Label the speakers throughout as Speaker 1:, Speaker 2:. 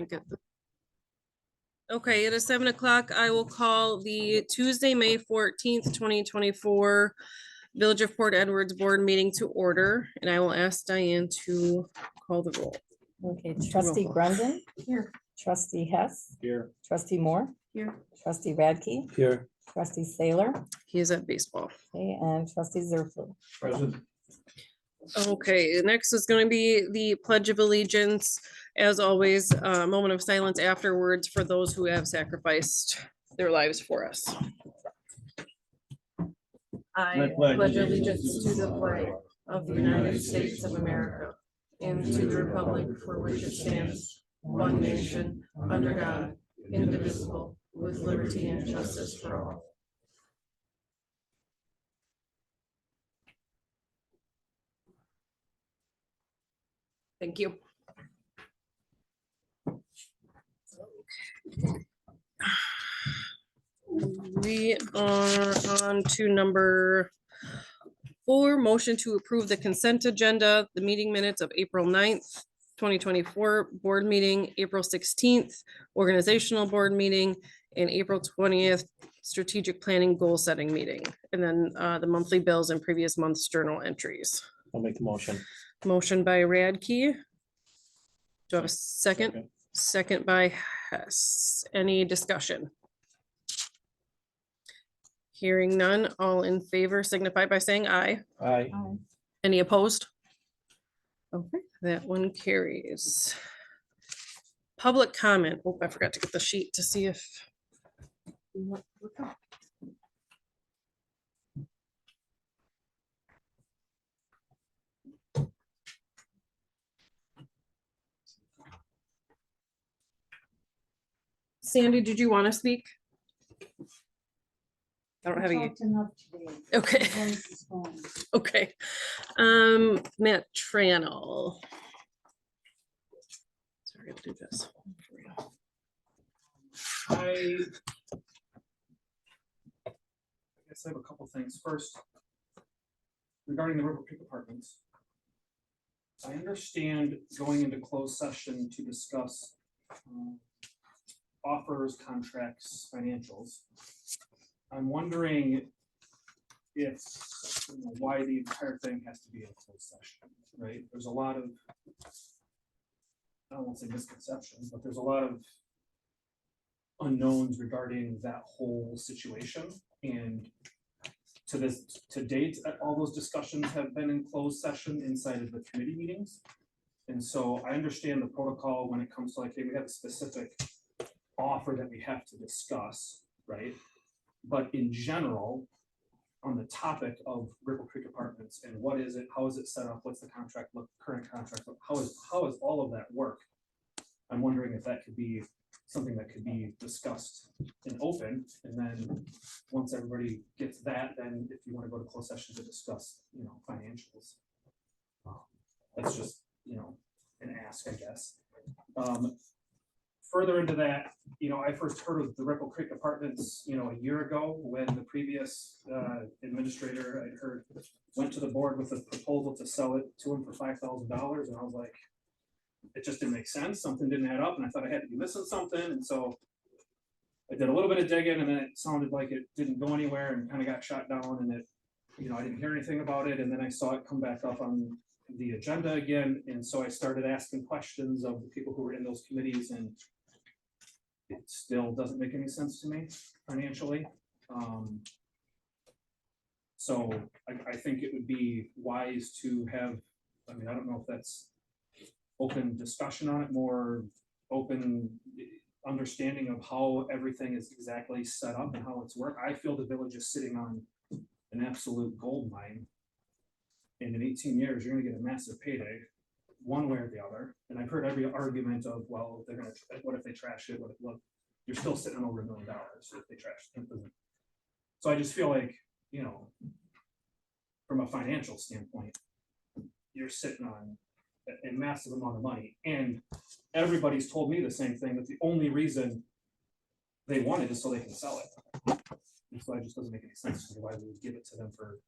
Speaker 1: Can't get the. Okay, it is 7 o'clock. I will call the Tuesday, May 14th, 2024 Village of Port Edwards Board meeting to order, and I will ask Diane to call the roll.
Speaker 2: Okay, trustee Brendan.
Speaker 3: Here.
Speaker 2: Trustee Hess.
Speaker 4: Here.
Speaker 2: Trustee Moore.
Speaker 3: Here.
Speaker 2: Trustee Radke.
Speaker 4: Here.
Speaker 2: Trustee Saylor.
Speaker 1: He is at baseball.
Speaker 2: Okay, and trustee Zerflu.
Speaker 4: Present.
Speaker 1: Okay, next is going to be the Pledge of Allegiance. As always, a moment of silence afterwards for those who have sacrificed their lives for us.
Speaker 3: I pledge allegiance to the flag of the United States of America and to the republic for which it stands, one nation, under God, indivisible, with liberty and justice for all.
Speaker 1: Thank you. We are on to number 4, motion to approve the consent agenda, the meeting minutes of April 9th, 2024, board meeting, April 16th, organizational board meeting, and April 20th, strategic planning goal setting meeting, and then the monthly bills and previous month's journal entries.
Speaker 4: I'll make the motion.
Speaker 1: Motion by Radke. Do I have a second? Second by Hess. Any discussion? Hearing none, all in favor signify by saying aye.
Speaker 4: Aye.
Speaker 1: Any opposed? Okay, that one carries. Public comment. Oh, I forgot to get the sheet to see if. Sandy, did you want to speak? I don't have you. Okay. Okay. Matt Tranel. Sorry, I have to do this.
Speaker 5: I guess I have a couple things. First, regarding the River Creek Apartments, I understand going into closed session to discuss offers, contracts, financials. I'm wondering if, why the entire thing has to be in closed session, right? There's a lot of, I don't want to say misconceptions, but there's a lot of unknowns regarding that whole situation. And to date, all those discussions have been in closed session inside of the committee meetings. And so I understand the protocol when it comes to like, hey, we have a specific offer that we have to discuss, right? But in general, on the topic of Ripple Creek Apartments and what is it, how is it set up, what's the contract look, current contract look, how is all of that work? I'm wondering if that could be something that could be discussed in open, and then once everybody gets that, then if you want to go to closed session to discuss, financials. That's just, an ask, I guess. Further into that, I first heard of the Ripple Creek Apartments, a year ago when the previous administrator I heard went to the board with a proposal to sell it to him for $5,000, and I was like, it just didn't make sense. Something didn't add up, and I thought I had to be missing something, and so I did a little bit of digging, and then it sounded like it didn't go anywhere and kind of got shot down, and it, I didn't hear anything about it, and then I saw it come back up on the agenda again, and so I started asking questions of the people who were in those committees, and it still doesn't make any sense to me financially. So I think it would be wise to have, I don't know if that's open discussion on it, more open understanding of how everything is exactly set up and how it's work. I feel the village is sitting on an absolute gold mine. And in 18 years, you're gonna get a massive payday one way or the other. And I've heard every argument of, well, they're gonna, what if they trash it? What you're still sitting on over $1 million if they trash it. So I just feel like, from a financial standpoint, you're sitting on a massive amount of money. And everybody's told me the same thing, that the only reason they want it is so they can sell it. And so it just doesn't make any sense to me why we would give it to them for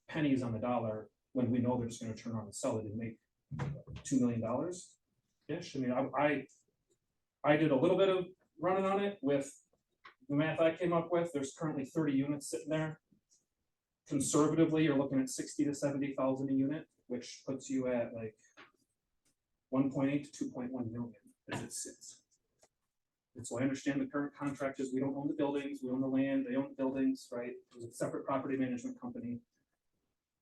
Speaker 5: pennies on the dollar when we know they're just going to turn around and sell it and make $2 million ish. I did a little bit of running on it with the math I came up with. There's currently 30 units sitting there. Conservatively, you're looking at 60 to 70,000 a unit, which puts you at like 1.8 to 2.1 million as it sits. And so I understand the current contract is we don't own the buildings, we own the land, they own the buildings, right? It was a separate property management company.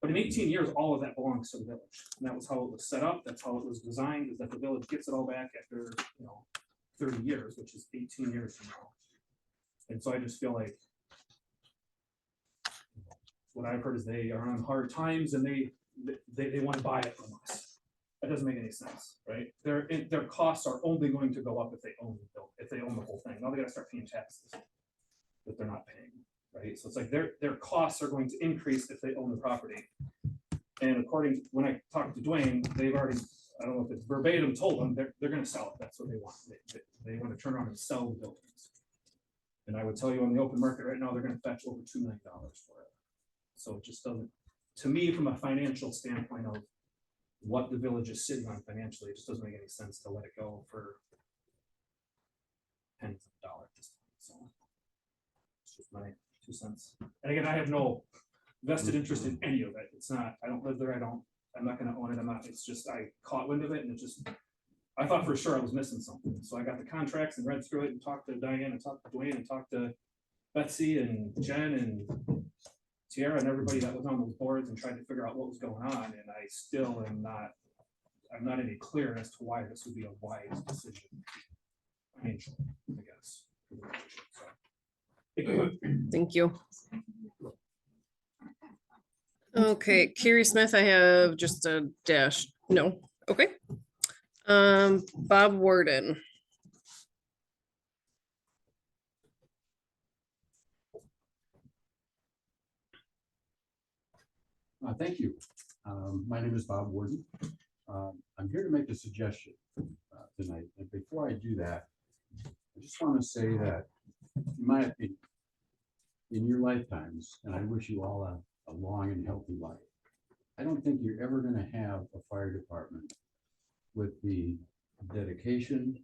Speaker 5: But in 18 years, all of that belongs to the village. And that was how it was set up. That's how it was designed, is that the village gets it all back after, 30 years, which is 18 years from now. And so I just feel like what I've heard is they are on hard times and they want to buy it from us. That doesn't make any sense, right? Their costs are only going to go up if they own the building, if they own the whole thing. Now they gotta start paying taxes that they're not paying, right? So it's like their costs are going to increase if they own the property. And according, when I talked to Dwayne, they've already, I don't know if it's verbatim, told them they're gonna sell it. That's what they want. They want to turn around and sell the buildings. And I would tell you on the open market right now, they're gonna fetch over $2 million for it. So it just doesn't, to me, from a financial standpoint of what the village is sitting on financially, it just doesn't make any sense to let it go for pennies of a dollar at this point. So it's just my 2 cents. And again, I have no vested interest in any of it. It's not, I don't live there. I'm not gonna own it. It's just, I caught wind of it and it just, I thought for sure I was missing something. So I got the contracts and read through it and talked to Diane and talked to Dwayne and talked to Betsy and Jen and Tierra and everybody that was on those boards and tried to figure out what was going on. And I still am not, I'm not any clear as to why this would be a wise decision financially, I guess. For the village. So,
Speaker 1: Thank you. Okay, Carrie Smith, I have just a dash. No, okay. Bob Warden.
Speaker 4: Thank you. My name is Bob Warden. I'm here to make a suggestion tonight. And before I do that, I just want to say that, in my opinion, in your lifetimes, and I wish you all a long and healthy life, I don't think you're ever going to have a fire department with the dedication,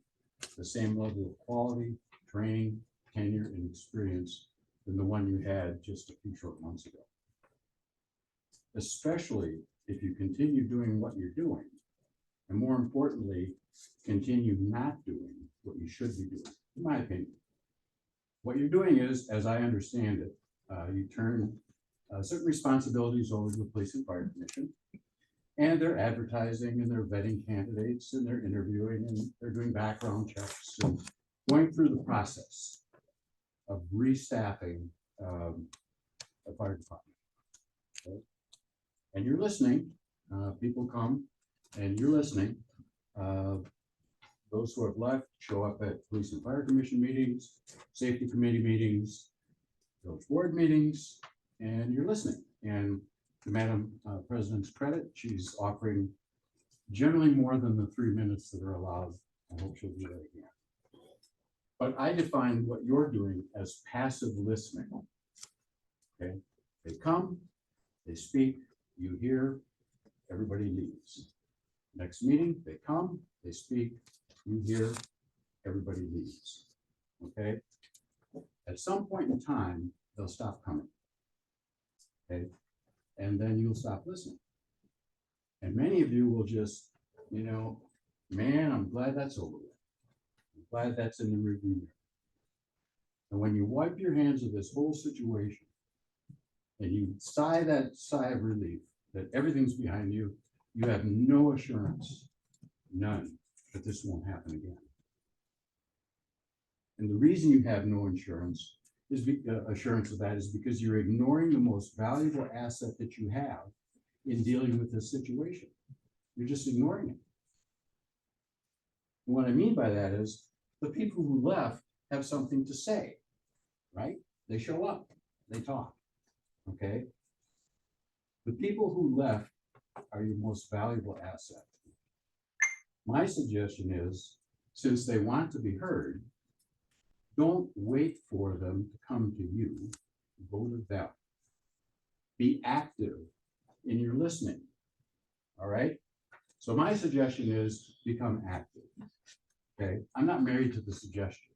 Speaker 4: the same level of quality, training, tenure, and experience than the one you had just a few short months ago. Especially if you continue doing what you're doing, and more importantly, continue not doing what you should be doing, in my opinion. What you're doing is, as I understand it, you turn certain responsibilities over to the Police and Fire Commission, and they're advertising and they're vetting candidates and they're interviewing and they're doing background checks and going through the process of restaffing the fire department. Okay? And you're listening, people come and you're listening. Those who have left show up at Police and Fire Commission meetings, Safety Committee meetings, village board meetings, and you're listening. And to Madam President's credit, she's offering generally more than the 3 minutes that are allowed. I hope she'll do that again. But I define what you're doing as passive listening. Okay, they come, they speak, you hear, everybody leaves. Next meeting, they come, they speak, you hear, everybody leaves. Okay, at some point in time, they'll stop coming. Okay, and then you'll stop listening. And many of you will just, man, I'm glad that's over with. I'm glad that's in the review mirror. And when you wipe your hands of this whole situation and you sigh that sigh of relief that everything's behind you, you have no assurance, none, that this won't happen again. And the reason you have no insurance is assurance of that is because you're ignoring the most valuable asset that you have in dealing with this situation. You're just ignoring it. And what I mean by that is the people who left have something to say, right? They show up, they talk, okay? The people who left are your most valuable asset. My suggestion is, since they want to be heard, don't wait for them to come to you, go to them. Be active in your listening, all right? So my suggestion is become active. Okay, I'm not married to the suggestion.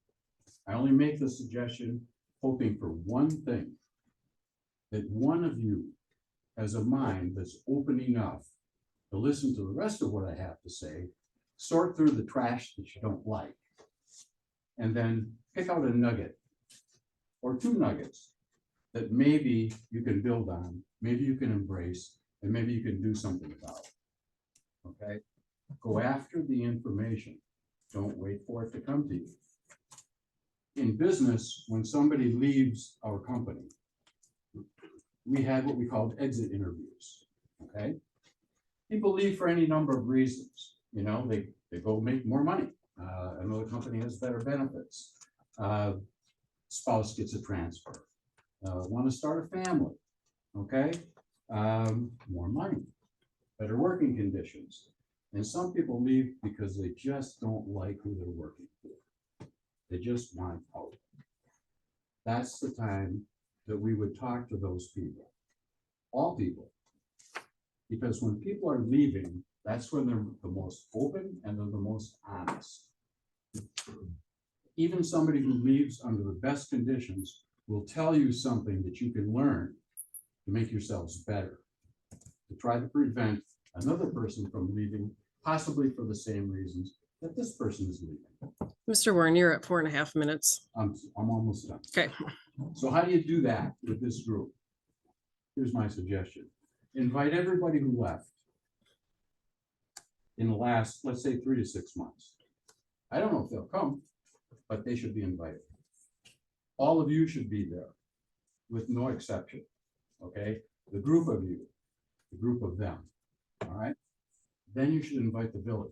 Speaker 4: I only make the suggestion hoping for one thing. That one of you has a mind that's open enough to listen to the rest of what I have to say, sort through the trash that you don't like, and then pick out a nugget or two nuggets that maybe you can build on, maybe you can embrace, and maybe you can do something about. Okay? Go after the information. Don't wait for it to come to you. In business, when somebody leaves our company, we had what we called exit interviews. Okay? People leave for any number of reasons. You know, they go make more money. Another company has better benefits. Spouse gets a transfer. Want to start a family. Okay? More money, better working conditions. And some people leave because they just don't like who they're working for. They just want out. That's the time that we would talk to those people, all people. Because when people are leaving, that's when they're the most open and they're the most honest. Even somebody who leaves under the best conditions will tell you something that you can learn to make yourselves better, to try to prevent another person from leaving, possibly for the same reasons that this person is leaving.
Speaker 1: Mr. Warren, you're at 4.5 minutes.
Speaker 4: I'm almost done.
Speaker 1: Okay.
Speaker 4: So how do you do that with this group? Here's my suggestion. Invite everybody who left in the last, let's say, 3 to 6 months. I don't know if they'll come, but they should be invited. All of you should be there, with no exception, okay? The group of you, the group of them, all right? Then you should invite the village.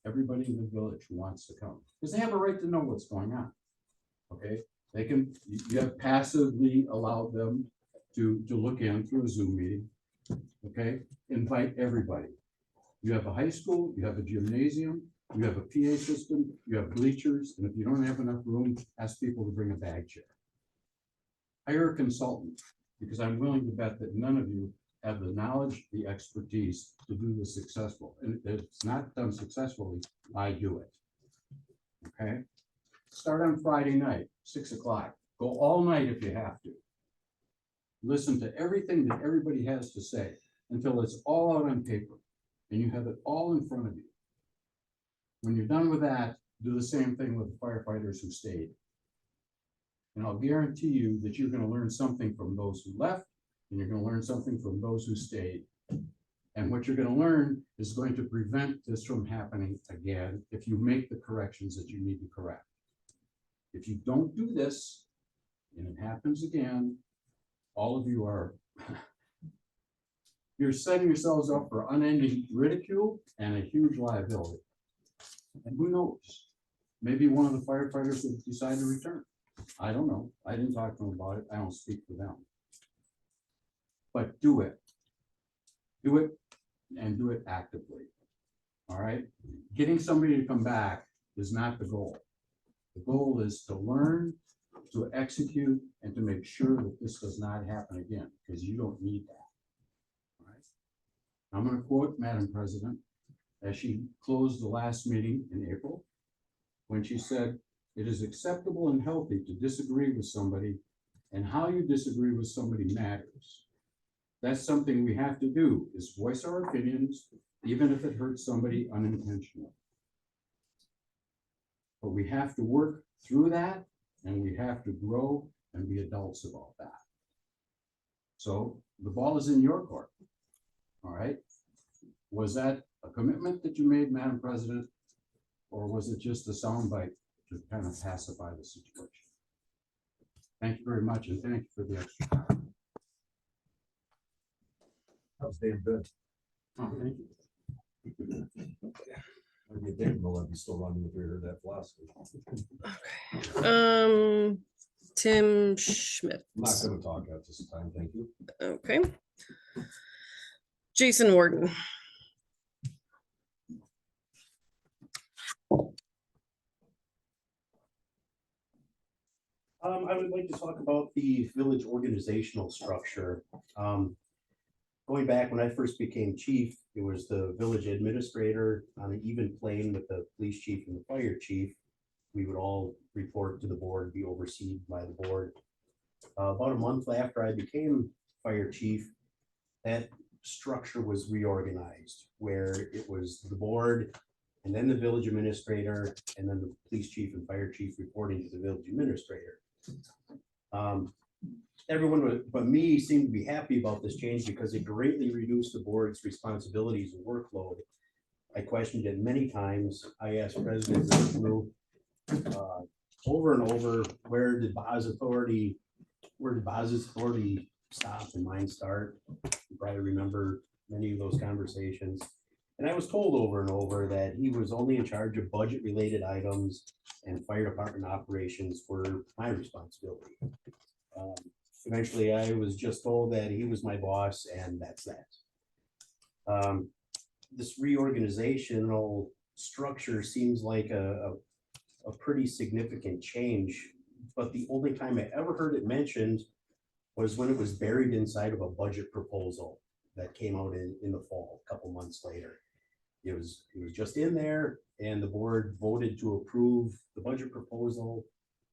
Speaker 4: Everybody in the village who wants to come, because they have a right to know what's going on, okay? They can, you have passively allowed them to look in through a Zoom meeting, okay? Invite everybody. You have a high school, you have a gymnasium, you have a PA system, you have bleachers, and if you don't have enough room, ask people to bring a bag chair. Hire a consultant, because I'm willing to bet that none of you have the knowledge, the expertise to do this successful. And if it's not done successfully, I do it. Okay? Start on Friday night, 6 o'clock. Go all night if you have to. Listen to everything that everybody has to say until it's all out on paper and you have it all in front of you. When you're done with that, do the same thing with the firefighters who stayed. And I'll guarantee you that you're going to learn something from those who left, and you're going to learn something from those who stayed. And what you're going to learn is going to prevent this from happening again if you make the corrections that you need to correct. If you don't do this, and it happens again, all of you are, you're setting yourselves up for unending ridicule and a huge liability. And who knows? Maybe one of the firefighters will decide to return. I don't know. I didn't talk to them about it. I don't speak for them. But do it. Do it and do it actively. All right? Getting somebody to come back is not the goal. The goal is to learn, to execute, and to make sure that this does not happen again, because you don't need that. All right? I'm going to quote Madam President as she closed the last meeting in April, when she said, "It is acceptable and healthy to disagree with somebody, and how you disagree with somebody matters. That's something we have to do, is voice our opinions, even if it hurts somebody unintentionally. But we have to work through that, and we have to grow and be adults about that." So the ball is in your court. All right? Was that a commitment that you made, Madam President, or was it just a soundbite to kind of pacify the situation? Thank you very much, and thank you for the extra time.
Speaker 6: How's Dan been?
Speaker 4: Oh, thank you.
Speaker 6: Maybe Dave will be still running if we heard that philosophy.
Speaker 1: Tim Schmidt.
Speaker 6: I'm not gonna talk at this time, thank you.
Speaker 1: Okay. Jason Warden.
Speaker 7: I would like to talk about the village organizational structure. going back when I first became chief, it was the village administrator on an even plane with the police chief and the fire chief. We would all report to the board, be overseen by the board. About a month after I became fire chief, that structure was reorganized, where it was the board and then the village administrator and then the police chief and fire chief reporting to the village administrator. Everyone but me seemed to be happy about this change because it greatly reduced the board's responsibilities and workload. I questioned it many times. I asked President Zerflu, over and over, where did Boz's authority stop and mine start? You probably remember many of those conversations. And I was told over and over that he was only in charge of budget related items and fire department operations were my responsibility. Eventually I was just told that he was my boss and that's that. This reorganizational structure seems like a pretty significant change, but the only time I ever heard it mentioned was when it was buried inside of a budget proposal that came out in the fall, a couple months later. It was just in there and the board voted to approve the budget proposal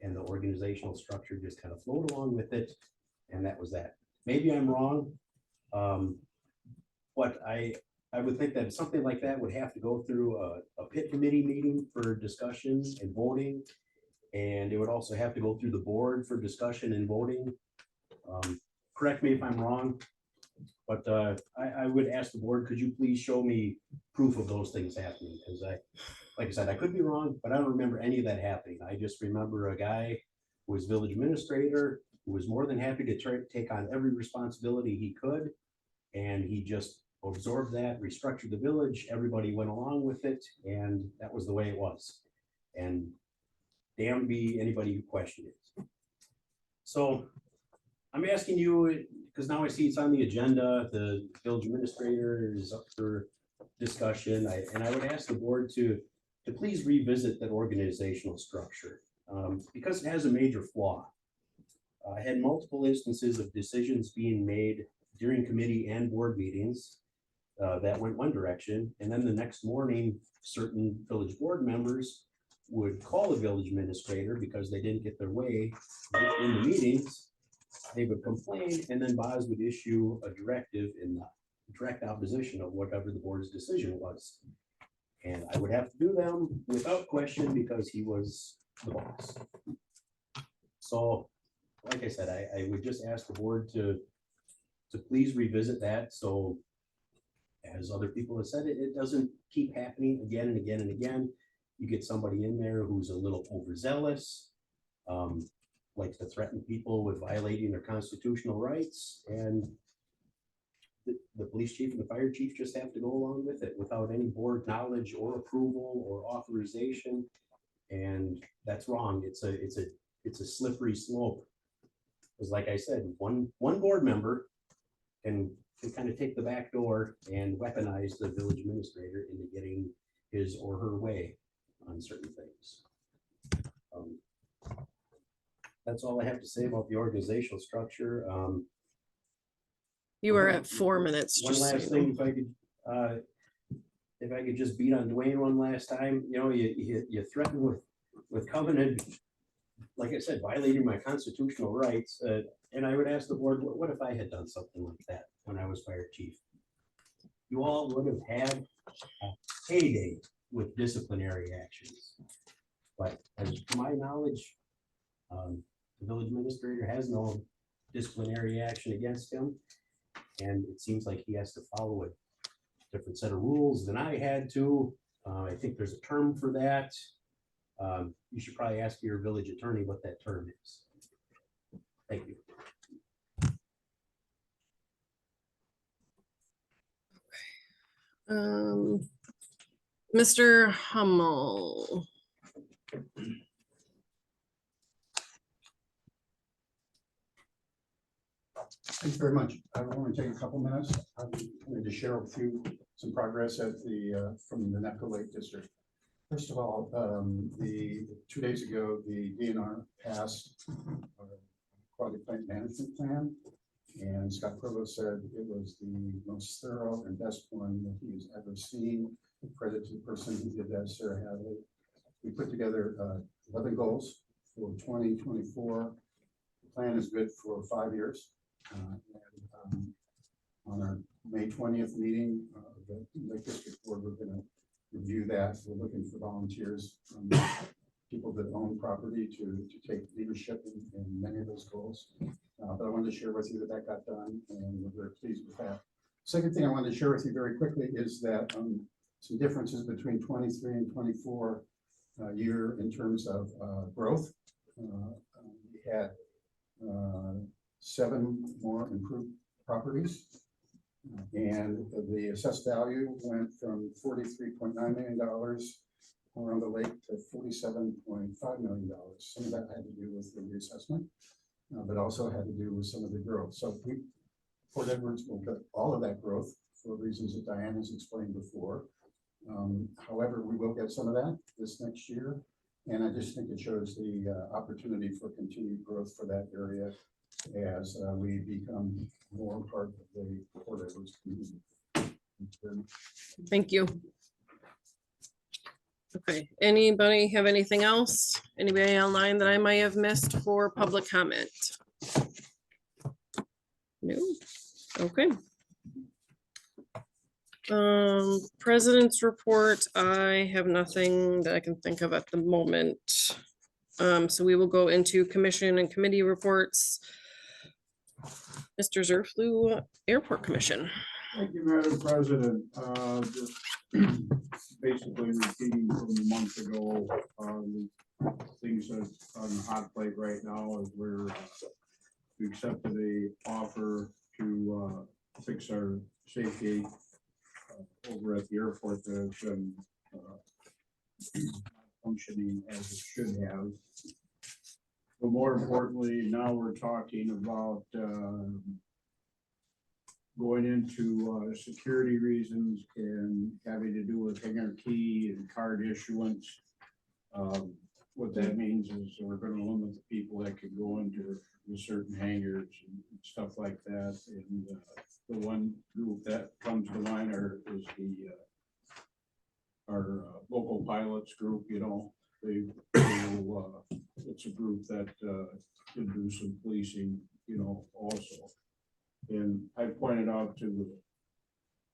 Speaker 7: and the organizational structure just kind of flowed along with it. And that was that. Maybe I'm wrong. But I would think that something like that would have to go through a pit committee meeting for discussion and voting. And it would also have to go through the board for discussion and voting. Correct me if I'm wrong, but I would ask the board, could you please show me proof of those things happening? Because like I said, I could be wrong, but I don't remember any of that happening. I just remember a guy who was village administrator, who was more than happy to take on every responsibility he could. And he just absorbed that, restructured the village, everybody went along with it, and that was the way it was. And damn be anybody who questioned it. So I'm asking you, because now I see it's on the agenda, the village administrator is up for discussion, and I would ask the board to please revisit that organizational structure, because it has a major flaw. I had multiple instances of decisions being made during committee and board meetings that went one direction, and then the next morning, certain village board members would call the village administrator because they didn't get their way in the meetings. They would complain, and then Boz would issue a directive in the direct opposition of whatever the board's decision was. And I would have to do them without question because he was the boss. So, like I said, I would just ask the board to please revisit that. So as other people have said, it doesn't keep happening again and again and again. You get somebody in there who's a little overzealous, likes to threaten people with violating their constitutional rights, and the police chief and the fire chief just have to go along with it without any board knowledge or approval or authorization. And that's wrong. It's a slippery slope. Because like I said, one board member can kind of take the back door and weaponize the village administrator into getting his or her way on certain things. That's all I have to say about the organizational structure.
Speaker 1: You are at 4 minutes.
Speaker 7: One
Speaker 1: just so
Speaker 7: last
Speaker 1: you know.
Speaker 7: thing, if I could just beat on Dwayne one last time, you know, you threaten with coming and, like I said, violating my constitutional rights. And I would ask the board, what if I had done something like that when I was fire chief? You all would have had a heyday with disciplinary actions. But as to my knowledge, the village administrator has no disciplinary action against him. And it seems like he has to follow a different set of rules than I had to. I think there's a term for that. You should probably ask your village attorney what that term is. Thank you.
Speaker 1: Mr. Hummel.
Speaker 8: Thank you very much. I will only take a couple minutes. I'm going to share with you some progress at from the Nepco Lake District. First of all, 2 days ago, the DNR passed our quality plant management plan, And Scott Provost said it was the most thorough and best one that he's ever seen. Credit to the person who did that, Sarah Hadley. We put together 11 goals for 2024. The plan is good for 5 years. On our May 20th meeting, the Lake District Board, we're going to review that. We're looking for volunteers from people that own property to take leadership in many of those goals. But I wanted to share with you that got done, and we're very pleased with that. Second thing I wanted to share with you very quickly is that some differences between 23 and 24 year in terms of growth. We had 7 more improved properties. And the assessed value went from $43.9 million around the lake to $47.5 million. Some of that had to do with the reassessment, but also had to do with some of the growth. So Port Edwards will get all of that growth for reasons that Diane has explained before. However, we will get some of that this next year. And I just think it shows the opportunity for continued growth for that area as we become more part of the Port Edwards community.
Speaker 1: Thank you. Okay, anybody have anything else? Anybody online that I might have missed for public comment? No, okay. President's report, I have nothing that I can think of at the moment. So we will go into commission and committee reports. Mr. Zerflu, Airport Commission.
Speaker 9: Thank you, Madam President. Just basically repeating from a month ago, the things that's on the hot plate right now is we accepted a offer to fix our safe gate over at the airport that has been functioning as it should have. But more importantly, now we're talking about going into security reasons and having to do with hangar key and card issuance. What that means is we're going to limit the people that can go into the certain hangars and stuff like that. And the one group that comes to mind is our local pilots group. You know, it's a group that can do some policing, you know, also. And I pointed out to the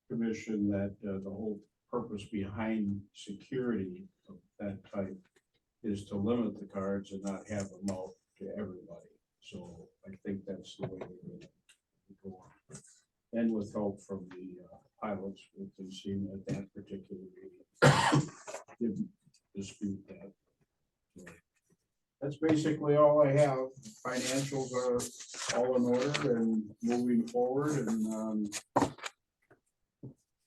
Speaker 9: commission that the whole purpose behind security of that type is to limit the cards and not have them out to everybody. So I think that's the way we're going to go on. And with help from the pilots, we can see that that particular meeting didn't dispute that. So that's basically all I have. Financials are all in order and moving forward, and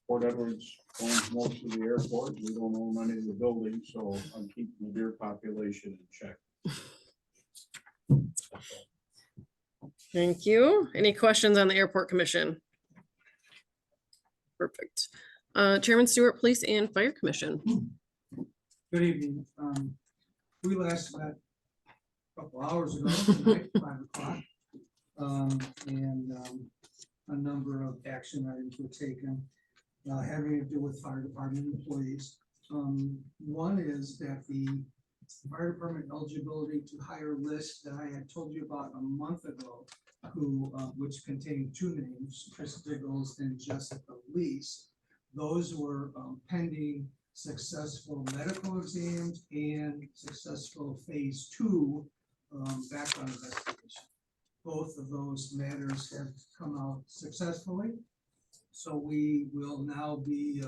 Speaker 9: Port Edwards owns most of the airport. We don't own any of the buildings, so I'm keeping the deer population in check.
Speaker 1: Thank you. Any questions on the Airport Commission? Perfect. Chairman Stewart, Police and Fire Commission.
Speaker 10: Good evening. We last met a couple hours ago, tonight, 5 o'clock. A number of action items were taken having to do with fire department employees. One is that the fire department eligibility to hire list that I had told you about a month ago, which contained 2 names, Chris Diggles and Jessica Lease. Those were pending successful medical exams and successful phase 2 background investigation. Both of those matters have come out successfully. So we will now be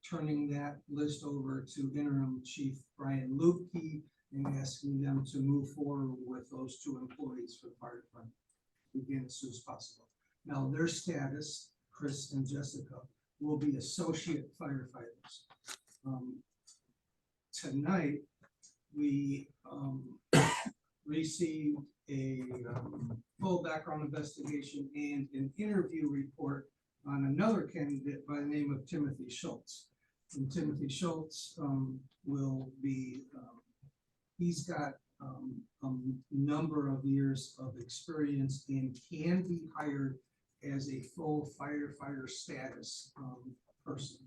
Speaker 10: turning that list over to Interim Chief Brian Lupke and asking them to move forward with those 2 employees for the fire department. Begin as soon as possible. Now their status, Chris and Jessica, will be associate firefighters. Tonight we received a full background investigation and an interview report on another candidate by the name of Timothy Schultz. And Timothy Schultz will be, he's got number of years of experience and can be hired as a full firefighter status person.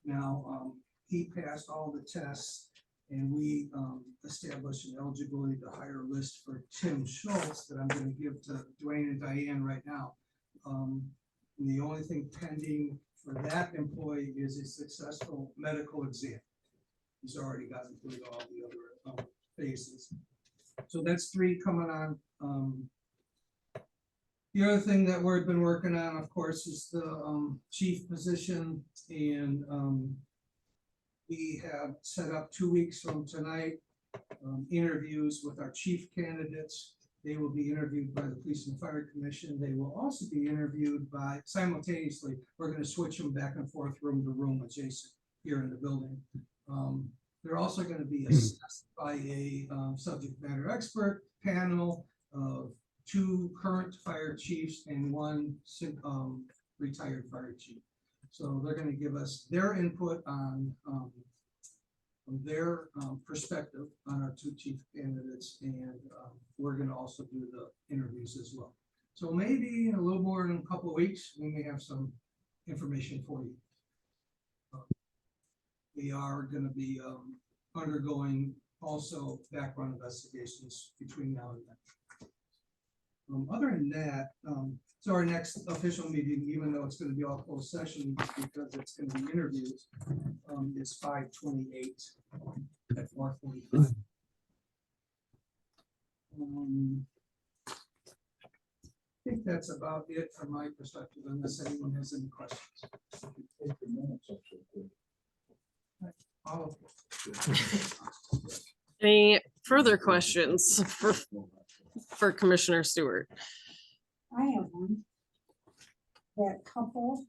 Speaker 10: Now, he passed all the tests and we established an eligibility to hire list for Tim Schultz that I'm gonna give to Dwayne and Diane right now. And the only thing pending for that employee is a successful medical exam. He's already gotten through all the other phases. So that's 3 coming on. The other thing that we've been working on, of course, is the chief position, and we have set up 2 weeks from tonight interviews with our chief candidates. They will be interviewed by the Police and Fire Commission. They will also be interviewed by, simultaneously, we're gonna switch them back and forth room to room adjacent here in the building. They're also gonna be assessed by a subject matter expert panel of 2 current fire chiefs and 1 retired fire chief. So they're gonna give us their input on their perspective on our 2 chief candidates, and we're gonna also do the interviews as well. So maybe in a little more than a couple of weeks, we may have some information for you. We are gonna be undergoing also background investigations between now and then. Other than that, so our next official meeting, even though it's gonna be all closed session because it's gonna be interviews, is 5/28 at 4:45. I think that's about it from my perspective, unless anyone has any questions. Oh,
Speaker 1: Any further questions for Commissioner Stewart?
Speaker 11: I have one. That couple,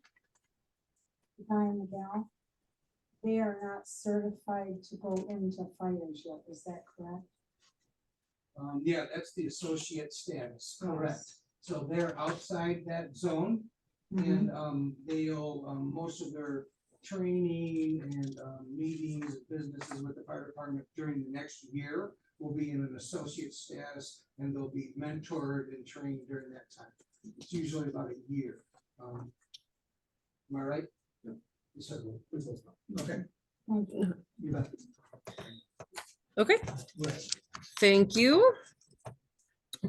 Speaker 11: the guy and the gal, they are not certified to go into fires yet, is that correct?
Speaker 10: Yeah, that's the associate status, correct. So they're outside that zone, and they'll, most of their training and meetings, businesses with the fire department during the next year will be in an associate status, and they'll be mentored and trained during that time. It's usually about a year. Am I right? Yeah. Okay. You bet.
Speaker 1: Okay,
Speaker 10: Right.
Speaker 1: thank you.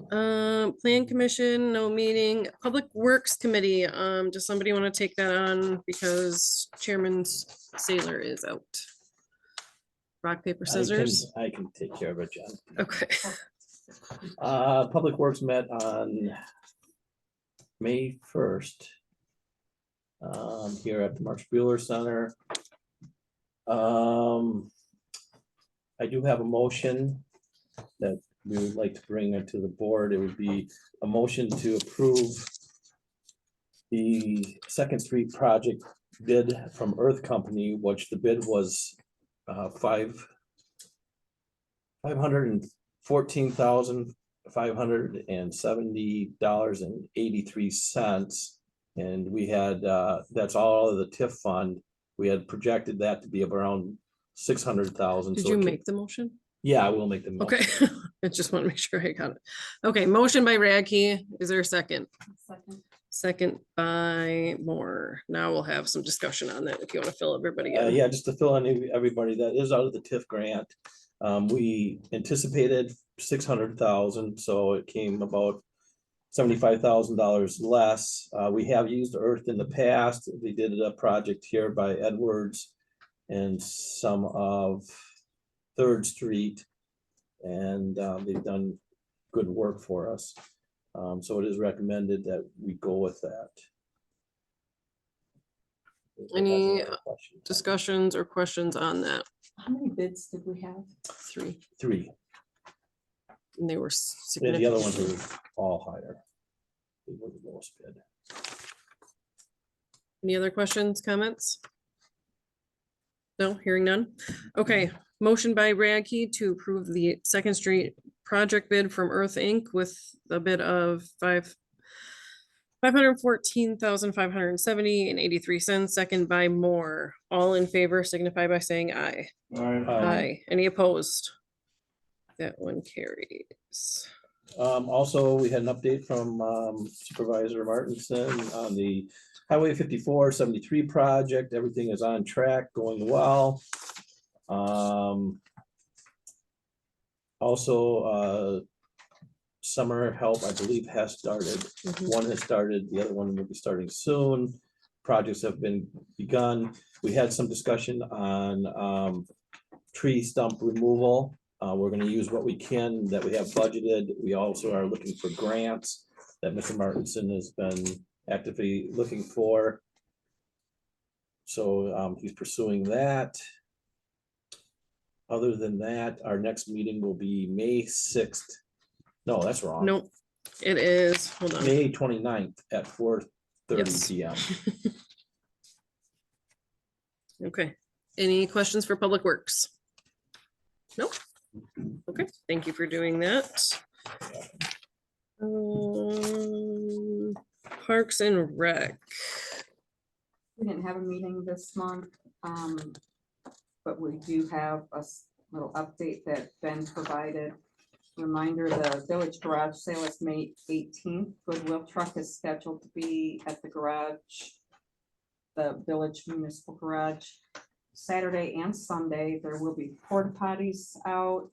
Speaker 1: Plan Commission, no meeting. Public Works Committee, does somebody want to take that on because Chairman Saylor is out? Rock, paper, scissors?
Speaker 12: I can take care of it, John.
Speaker 1: Okay.
Speaker 12: Public Works met on May 1st. Here at the Marsh Bueller Center. I do have a motion that we would like to bring it to the board. It would be a motion to approve the Second Street project bid from Earth Company, which the bid was $514,570.83. And we had, that's all of the TIF fund. We had projected that to be around 600,000.
Speaker 1: Did you make the motion?
Speaker 12: Yeah, I will make the motion.
Speaker 1: Okay, I just want to make sure I got it. Okay, motion by Radke. Is there a second?
Speaker 11: Second.
Speaker 1: Second by Moore. Now we'll have some discussion on that if you want to fill everybody in.
Speaker 12: Yeah, just to fill in everybody, that is out of the TIF grant. We anticipated 600,000, so it came about $75,000 less. We have used Earth in the past. They did a project here by Edwards and some of 3rd Street, and they've done good work for us. So it is recommended that we go with that.
Speaker 1: Any discussions or questions on that?
Speaker 2: How many bids did we have?
Speaker 1: 3.
Speaker 12: 3.
Speaker 1: And they were
Speaker 12: Yeah, the other ones
Speaker 1: significant.
Speaker 12: were all higher. They were the lowest bid.
Speaker 1: Any other questions, comments? No, hearing none. Okay, motion by Radke to approve the Second Street project bid from Earth Inc. with a bid of $514,570.83. Second by Moore. All in favor signify by saying aye. Aye. Any opposed? That one carries.
Speaker 12: Also, we had an update from Supervisor Martinson on the Highway 5473 project. Everything is on track, going well. Also, summer help, I believe, has started.
Speaker 1: Mhm.
Speaker 12: One has started, the other one will be starting soon. Projects have been begun. We had some discussion on tree stump removal. We're gonna use what we can that we have budgeted. We also are looking for grants that Mr. Martinson has been actively looking for. So he's pursuing that. Other than that, our next meeting will be May 6th. No, that's wrong.
Speaker 1: Nope, it is, hold on.
Speaker 12: May 29th at 4:30
Speaker 1: Yes.
Speaker 12: PM.
Speaker 1: Okay, any questions for Public Works? Nope. Okay, thank you for doing that. Parks and Rec.
Speaker 2: We didn't have a meeting this month, but we do have a little update that Ben provided. Reminder, the village garage sale is May 18th. Goodwill truck is scheduled to be at the garage, the village municipal garage, Saturday and Sunday. There will be porta potties out.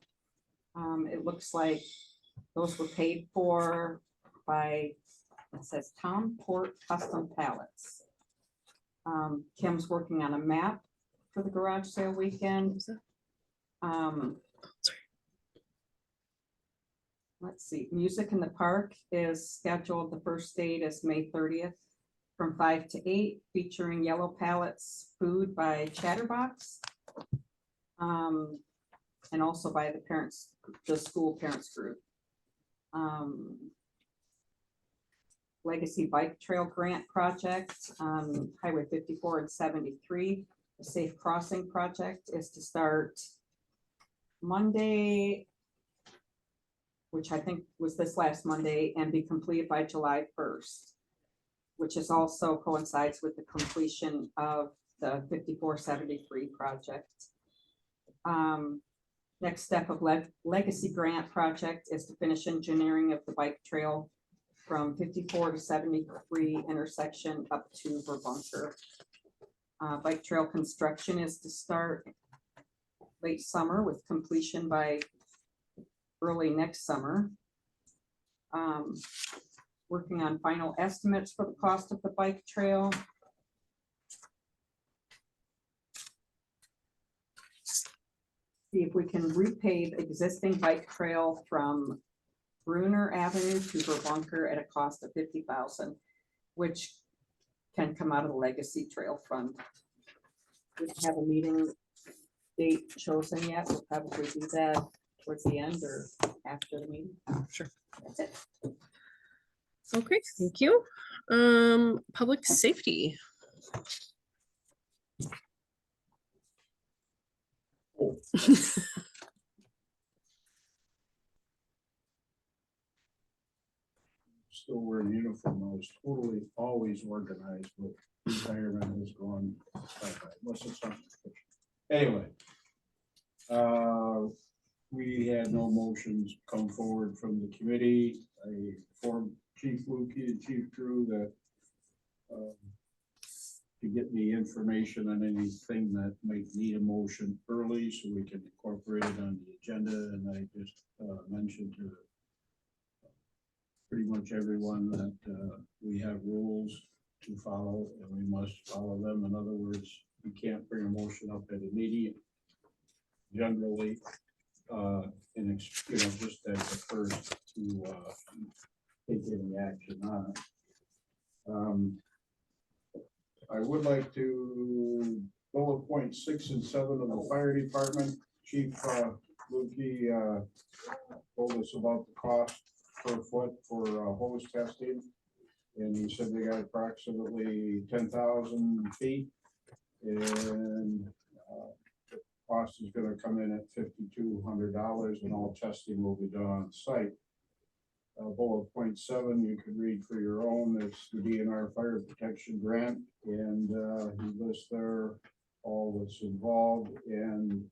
Speaker 2: It looks like those were paid for by, it says Tom Port Custom Pallets. Kim's working on a map for the garage sale weekend. Let's see, Music in the Park is scheduled, the first date is May 30th from 5 to 8, featuring Yellow Pallets food by Chatterbox. And also by the parents, the school parents group. Legacy Bike Trail Grant Project, Highway 54 and 73. The Safe Crossing Project is to start Monday, which I think was this last Monday, and be completed by July 1st, which is also coincides with the completion of the 5473 project. Next step of Legacy Grant Project is to finish engineering of the bike trail from 54 to 73 intersection up to Verbunker. Bike trail construction is to start late summer with completion by early next summer. Working on final estimates for the cost of the bike trail. See if we can repave existing bike trail from Bruner Avenue to Verbunker at a cost of $50,000, which can come out of the Legacy Trail Fund. We don't have a meeting date chosen yet. We'll probably do that towards the end or after the meeting.
Speaker 1: Sure.
Speaker 2: That's it.
Speaker 1: Okay, thank you. Public Safety.
Speaker 9: Still wearing uniform. I was totally always organized, but retirement has gone. Unless it's not. Anyway. We had no motions come forward from the committee. I informed Chief Lukey and Chief Drew that to get me information on anything that might need a motion early so we can incorporate it on the agenda. And I just mentioned to pretty much everyone that we have rules to follow and we must follow them. In other words, you can't bring a motion up at a meeting generally, and just as the first to take any action on it. I would like to bullet point 6 and 7 of the fire department. Chief Lukey told us about the cost per foot for hose testing, and he said they got approximately 10,000 feet, and the cost is going to come in at $5,200, and all testing will be done on site. Bullet point 7, you could read for your own. It's the DNR Fire Protection Grant, and he lists there all that's involved, and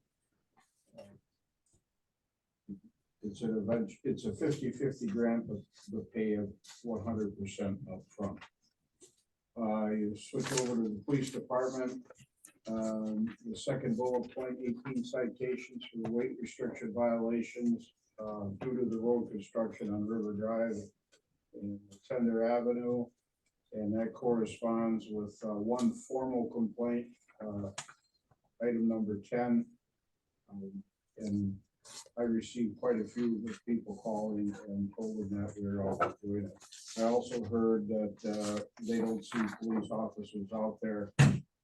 Speaker 9: It's an event, it's a 50-50 grant, but the pay of 100% upfront. You switch over to the police department. The second bullet point, 18 citations for the weight restriction violations due to the road construction on River Drive and Tender Avenue. And that corresponds with one formal complaint, item number 10. And I received quite a few of people calling and told them that we're all doing it. I also heard that they don't see police officers out there.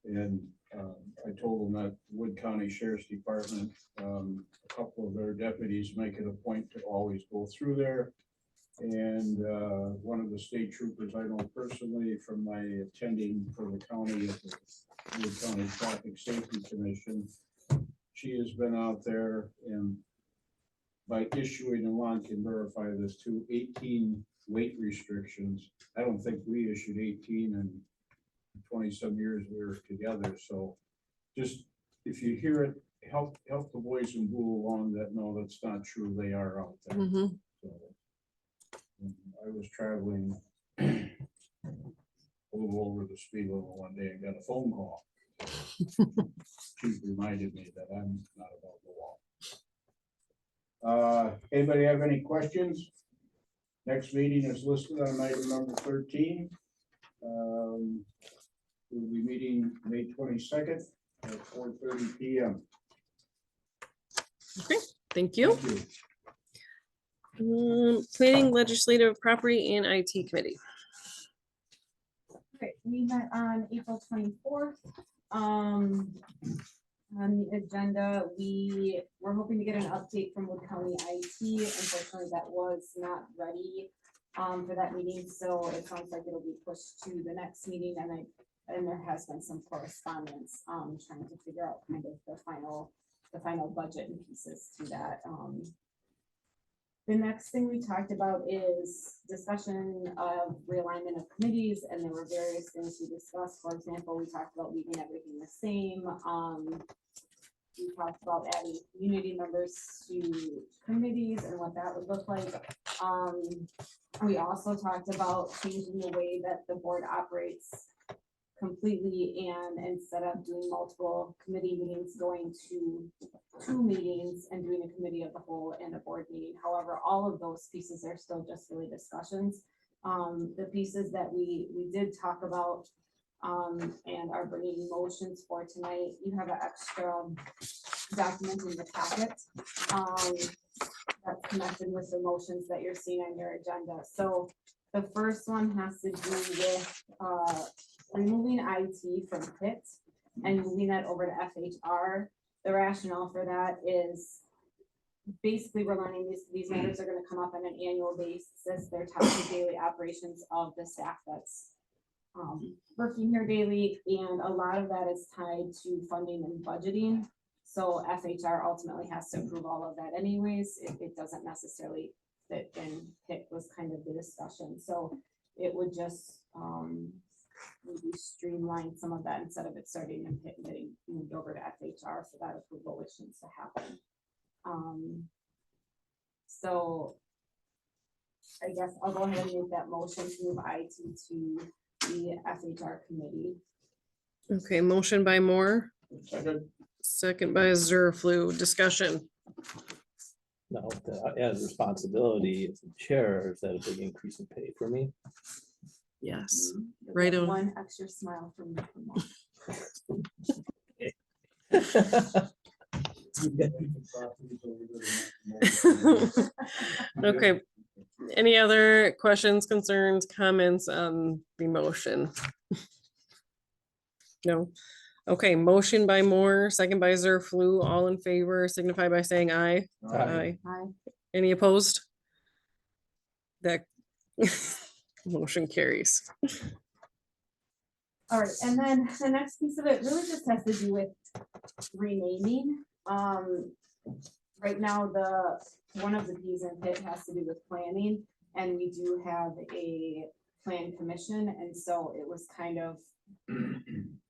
Speaker 9: And I told them that Wood County Sheriff's Department, a couple of their deputies make it a point to always go through there. And one of the state troopers I know personally from my attending for the county at the Wood County Traffic Safety Commission, she has been out there and by issuing, and Lon can verify this too, 18 weight restrictions. I don't think we issued 18 in 20-some years we were together. So just, if you hear it, help the boys and blue along that know that's not true. They are out there.
Speaker 1: Mhm.
Speaker 9: So, I was traveling a little over the speed limit one day and got a phone call. Chief reminded me that I'm not above the law. Anybody have any questions? Next meeting is listed on item number 13. We'll be meeting May 22nd at 4:30 p.m.
Speaker 1: Okay, thank you.
Speaker 9: Thank you.
Speaker 1: Planning, Legislative, Property, and IT Committee.
Speaker 13: Okay, we met on April 24th. On the agenda, we were hoping to get an update from Wood County IT. Unfortunately, that was not ready for that meeting, so it sounds like it'll be pushed to the next meeting, and there has been some correspondence trying to figure out kind of the final budget and pieces to that. The next thing we talked about is discussion of realignment of committees, and there were various things we discussed. For example, we talked about leaving everything the same. We talked about adding community members to committees and what that would look like. We also talked about changing the way that the board operates completely, and instead of doing multiple committee meetings, going to 2 meetings and doing a committee of the whole and a board meeting. However, all of those pieces are still just really discussions. The pieces that we did talk about and are bringing motions for tonight, you have an extra document in the packet that's connected with the motions that you're seeing on your agenda. So the first one has to do with removing IT from PIT and moving that over to FHR. The rationale for that is basically we're learning these matters are going to come up on an annual basis. They're tied to daily operations of the staff that's working here daily, and a lot of that is tied to funding and budgeting. So FHR ultimately has to approve all of that anyways. It doesn't necessarily fit in. PIT was kind of the discussion. So it would just maybe streamline some of that instead of it starting in PIT and getting moved over to FHR for that approval, which needs to happen. So I guess I'll go ahead and make that motion to move IT to the FHR committee.
Speaker 1: Okay, motion by Moore,
Speaker 9: Second.
Speaker 1: second by Zerflu. Discussion.
Speaker 12: Now, as responsibility as the chair, is that a big increase in pay for me?
Speaker 1: Yes,
Speaker 13: You'll
Speaker 1: right
Speaker 13: get
Speaker 1: on.
Speaker 13: one extra smile from me.
Speaker 1: Okay, any other questions, concerns, comments on the motion? No. Okay, motion by Moore, second by Zerflu. All in favor signify by saying aye.
Speaker 12: Aye.
Speaker 13: Hi.
Speaker 1: Any opposed? That motion carries.
Speaker 13: All right, and then the next piece of it really just has to do with renaming. Right now, one of the P's in PIT has to do with planning, and we do have a plan commission, and so it was kind of,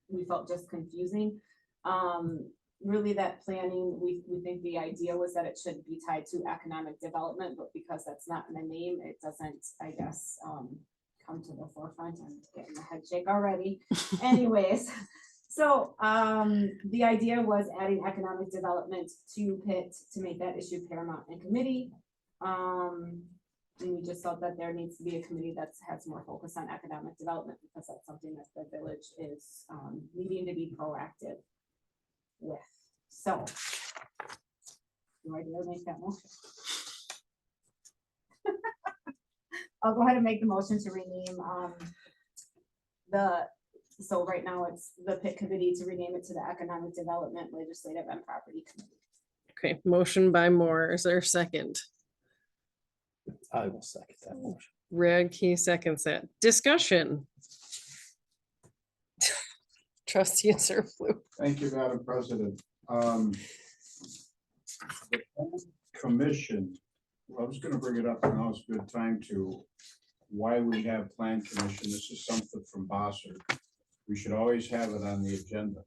Speaker 13: we felt just confusing. really that planning, we think the idea was that it should be tied to economic development, but because that's not in the name, it doesn't, I guess, come to the forefront. I'm getting the head shake already. Anyways, so the idea was adding economic development to PIT to make that issue paramount in committee. And we just felt that there needs to be a committee that has more focus on economic development because that's something that the village is needing to be proactive with. So, do I dare make that motion? I'll go ahead and make the motion to rename so right now it's the PIT committee to rename it to the Economic Development Legislative and Property Committee.
Speaker 1: Okay, motion by Moore. Is there a second?
Speaker 12: I will second that motion.
Speaker 1: Radke seconds that. Discussion. Trustee Zerflu.
Speaker 9: Thank you, Madam President. The Commission, I was gonna bring it up, and now it's a good time to, why we have Plan Commission. This is something from Bossard. We should always have it on the agenda.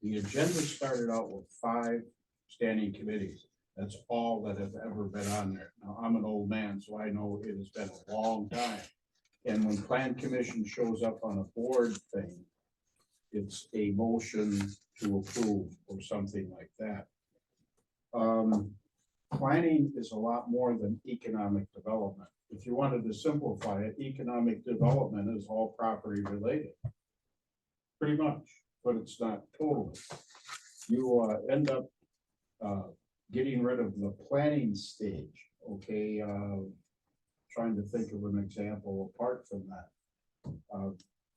Speaker 9: The agenda started out with 5 standing committees. That's all that have ever been on there. Now, I'm an old man, so I know it has been a long time. And when Plan Commission shows up on a board thing, it's a motion to approve or something like that. Planning is a lot more than economic development. If you wanted to simplify it, economic development is all property related. Pretty much, but it's not totally. You end up getting rid of the planning stage, okay? Trying to think of an example apart from that.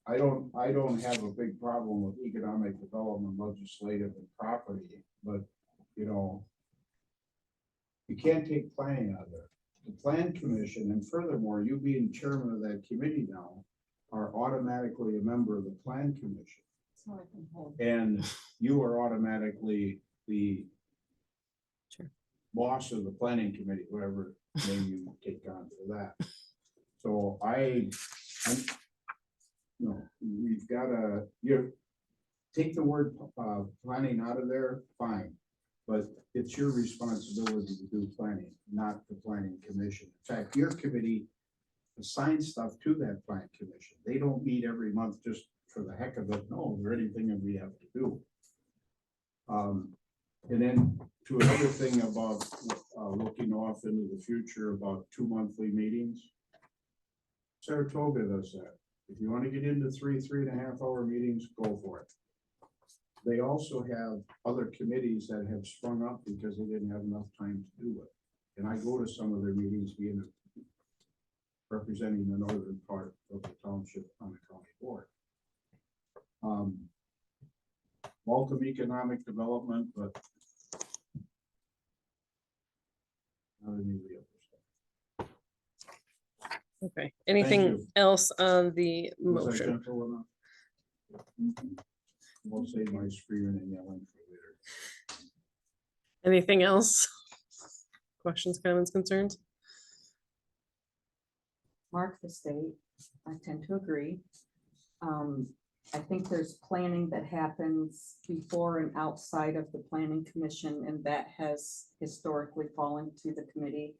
Speaker 9: I don't have a big problem with economic development, legislative and property, but you know, you can't take planning out of there. The Plan Commission, and furthermore, you being chairman of that committee now, are automatically a member of the Plan Commission.
Speaker 13: So I can hold.
Speaker 9: And you are automatically the boss of the Planning Committee, whatever name you take on for that. So no, we've got to, take the word planning out of there, fine. But it's your responsibility to do planning, not the Planning Commission. In fact, your committee assigns stuff to that Plan Commission. They don't meet every month just for the heck of it. No, there's anything that we have to do. And then to another thing about looking off into the future about 2 monthly meetings. Saratoga does that. If you want to get into 3.5 hour meetings, go for it. They also have other committees that have sprung up because they didn't have enough time to do it. And I go to some of their meetings being representing the northern part of the township on the county board. Welcome economic development, but not any real stuff.
Speaker 1: Okay, anything
Speaker 9: you.
Speaker 1: else on the
Speaker 9: Was I
Speaker 1: motion?
Speaker 9: gentle enough? We'll save my screaming and yelling for later.
Speaker 1: Anything else? Questions, comments, concerns?
Speaker 2: Mark the state, I tend to agree. I think there's planning that happens before and outside of the Planning Commission, and that has historically fallen to the committee.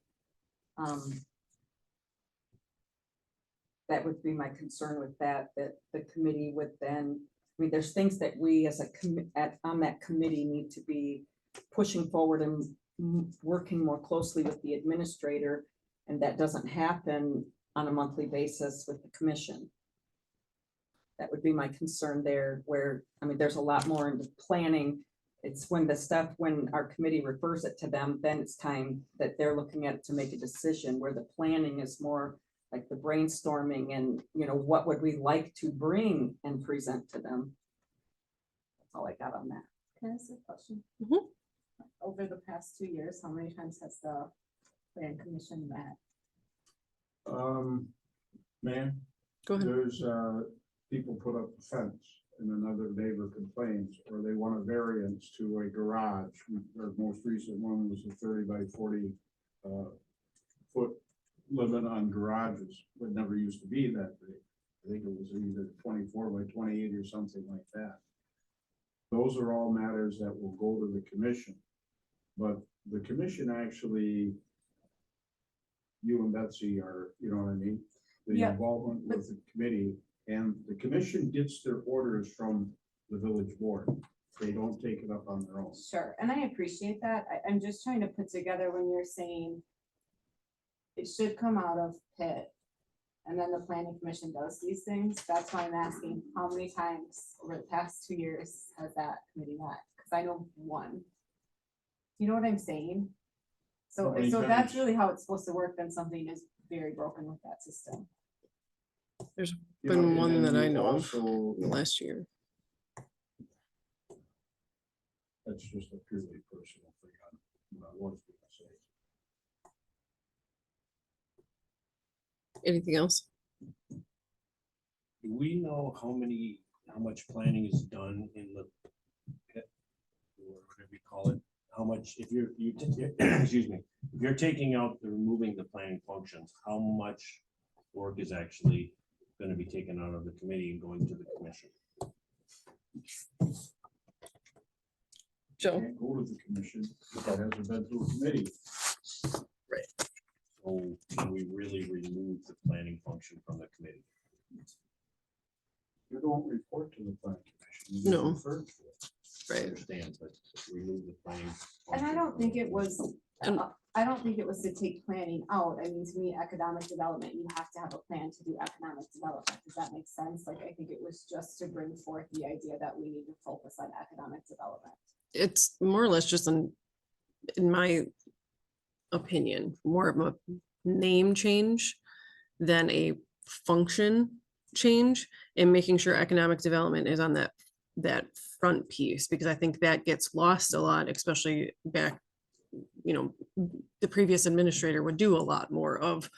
Speaker 2: That would be my concern with that the committee would then, I mean, there's things that we as on that committee need to be pushing forward and working more closely with the administrator, and that doesn't happen on a monthly basis with the commission. That would be my concern there, where, I mean, there's a lot more into planning. It's when our committee refers it to them, then it's time that they're looking at it to make a decision, where the planning is more like the brainstorming and, what would we like to bring and present to them. That's all I got on that.
Speaker 13: Can I ask a question?
Speaker 1: Mhm.
Speaker 13: Over the past 2 years, how many times has the Plan Commission met?
Speaker 9: Man,
Speaker 1: Go ahead.
Speaker 9: there's people put up a fence and another neighbor complains, or they want a variance to a garage. Our most recent one was a 30 by 40 foot limit on garages, but never used to be that big. I think it was either 24 by 28 or something like that. those are all matters that will go to the commission. But the commission actually, you and Betsy are, you know what I mean? The
Speaker 13: Yeah,
Speaker 9: involvement with the committee, and the commission gets their orders from the village board. They don't take it up on their own.
Speaker 13: Sure, and I appreciate that. I'm just trying to put together when you're saying it should come out of Pitt, and then the planning commission does these things. That's why I'm asking, how many times over the past 2 years has that committee met? Because I know one. You know what I'm saying?
Speaker 9: How
Speaker 13: So,
Speaker 9: many
Speaker 13: so that's
Speaker 9: times?
Speaker 13: really how it's supposed to work, then something is very broken with that system.
Speaker 1: There's
Speaker 9: You know,
Speaker 1: been
Speaker 9: and
Speaker 1: one
Speaker 9: then
Speaker 1: that I
Speaker 9: you
Speaker 1: know of
Speaker 9: also-
Speaker 1: last year.
Speaker 9: That's just a purely personal thing on what I was gonna say.
Speaker 1: Anything else?
Speaker 7: Do we know how much planning is done in the pit? Or whatever you call it, how much, if excuse me, if you're taking out removing the planning functions, how much work is actually gonna be taken out of the committee and going to the commission?
Speaker 1: Joe?
Speaker 9: Can't go to the commission, that hasn't been through a committee.
Speaker 7: So can we really remove the planning function from the committee?
Speaker 9: You don't report to the planning commission. you
Speaker 1: No.
Speaker 9: refer to it.
Speaker 7: I
Speaker 1: Right.
Speaker 7: understand, but remove the planning.
Speaker 13: And I
Speaker 7: function
Speaker 13: don't
Speaker 7: from
Speaker 13: think
Speaker 7: the
Speaker 13: it was, I don't think it was to take planning out. I mean, to me, economic development, you have to have a plan to do economic development. Does that make sense? Like, I think it was just to bring forth the idea that we need to focus on economic development.
Speaker 1: It's more or less just in my opinion, more of a name change than a function change, and making sure economic development is on that front piece, because I think that gets lost a lot, especially back, the previous administrator would do a lot more of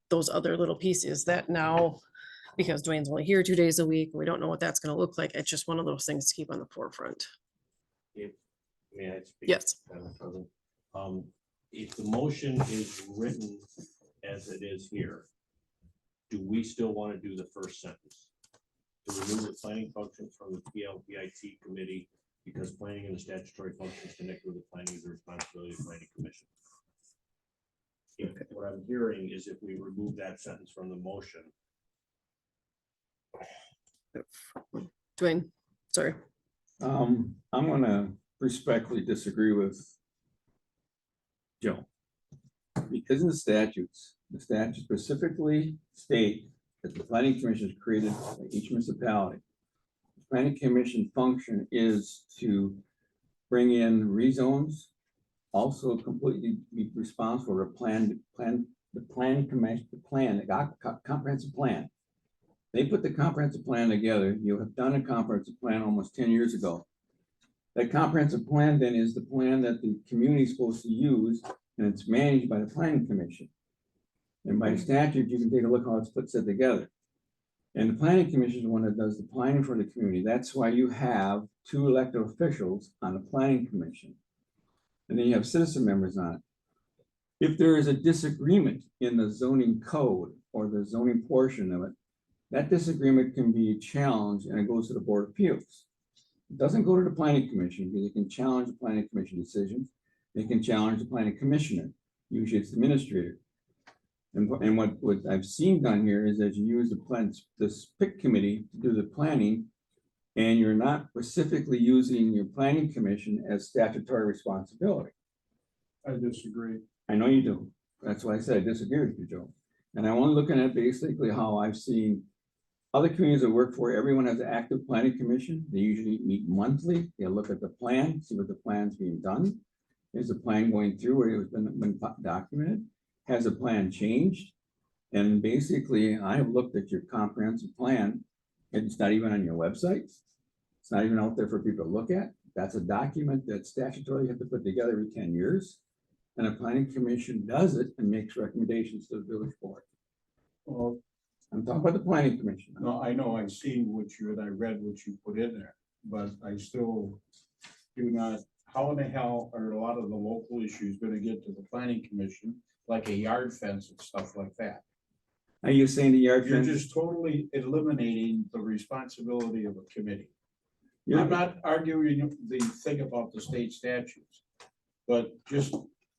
Speaker 1: those other little pieces that now, because Dwayne's only here 2 days a week, we don't know what that's gonna look like. It's just one of those things to keep on the forefront.
Speaker 7: May I speak?
Speaker 1: Yes.
Speaker 7: Madam President? If the motion is written as it is here, do we still want to do the first sentence? To remove the planning functions from the PLPIT committee because planning and the statutory functions connected with the planning is the responsibility of the planning commission. If what I'm hearing is if we remove that sentence from the motion,
Speaker 1: Dwayne, sorry.
Speaker 14: I'm gonna respectfully disagree with Joe. Because in the statutes specifically state that the planning commission is created by each municipality. The planning commission function is to bring in rezones, also completely be responsible for the comprehensive plan. They put the comprehensive plan together. You have done a comprehensive plan almost 10 years ago. That comprehensive plan then is the plan that the community is supposed to use, and it's managed by the planning commission. And by statute, you can take a look how it's put set together. And the planning commission is the one that does the planning for the community. That's why you have 2 elected officials on the planning commission. And then you have citizen members on it. If there is a disagreement in the zoning code or the zoning portion of it, that disagreement can be challenged and it goes to the Board of Appeals. It doesn't go to the planning commission because it can challenge the planning commission decisions. They can challenge the planning commissioner. Usually it's the administrator. And what I've seen done here is that you use the plans, this PIC committee to do the planning, and you're not specifically using your planning commission as statutory responsibility.
Speaker 9: I disagree.
Speaker 14: I know you do. That's why I said I disagree with you, Joe. And I'm only looking at basically how I've seen other communities that work for, everyone has an active planning commission. They usually meet monthly. They look at the plan, see what the plan's being done. Is the plan going through where it was been documented? Has the plan changed? And basically, I have looked at your comprehensive plan. It's not even on your website. It's not even out there for people to look at. That's a document that statutorily you have to put together every 10 years. And a planning commission does it and makes recommendations to the village board.
Speaker 9: Well,
Speaker 14: I'm talking about the planning commission.
Speaker 9: no, I know, I've seen what you, and I read what you put in there, but I still do not, how in the hell are a lot of the local issues gonna get to the planning commission, like a yard fence and stuff like that?
Speaker 14: Are you saying the yard
Speaker 9: You're
Speaker 14: fence?
Speaker 9: just totally eliminating the responsibility of a committee. I'm not arguing the thing about the state statutes. But just,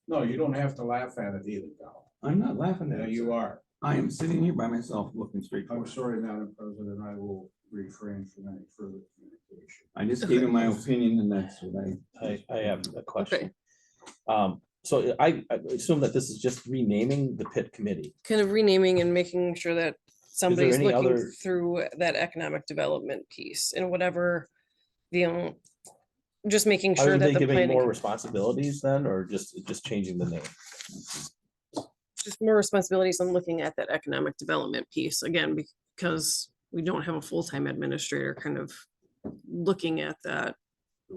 Speaker 9: no, you don't have to laugh at it either, Cal.
Speaker 14: I'm not laughing
Speaker 9: Yeah,
Speaker 14: at
Speaker 9: you
Speaker 14: you.
Speaker 9: are.
Speaker 14: I am sitting here by myself looking straight
Speaker 9: I'm
Speaker 14: forward.
Speaker 9: sorry, Madam President, I will refrain from any further communication.
Speaker 14: I just gave you my opinion and that's what
Speaker 12: I have a question. So I assume that this is just renaming the pit committee.
Speaker 1: Kind of renaming and making sure that somebody's
Speaker 12: any
Speaker 1: looking
Speaker 12: other-
Speaker 1: through that economic development piece and whatever, just making sure
Speaker 12: Are
Speaker 1: that
Speaker 12: they
Speaker 1: the
Speaker 12: giving
Speaker 1: planning,
Speaker 12: more responsibilities then, or just changing the name?
Speaker 1: just more responsibilities on looking at that economic development piece, again, because we don't have a full-time administrator kind of looking at that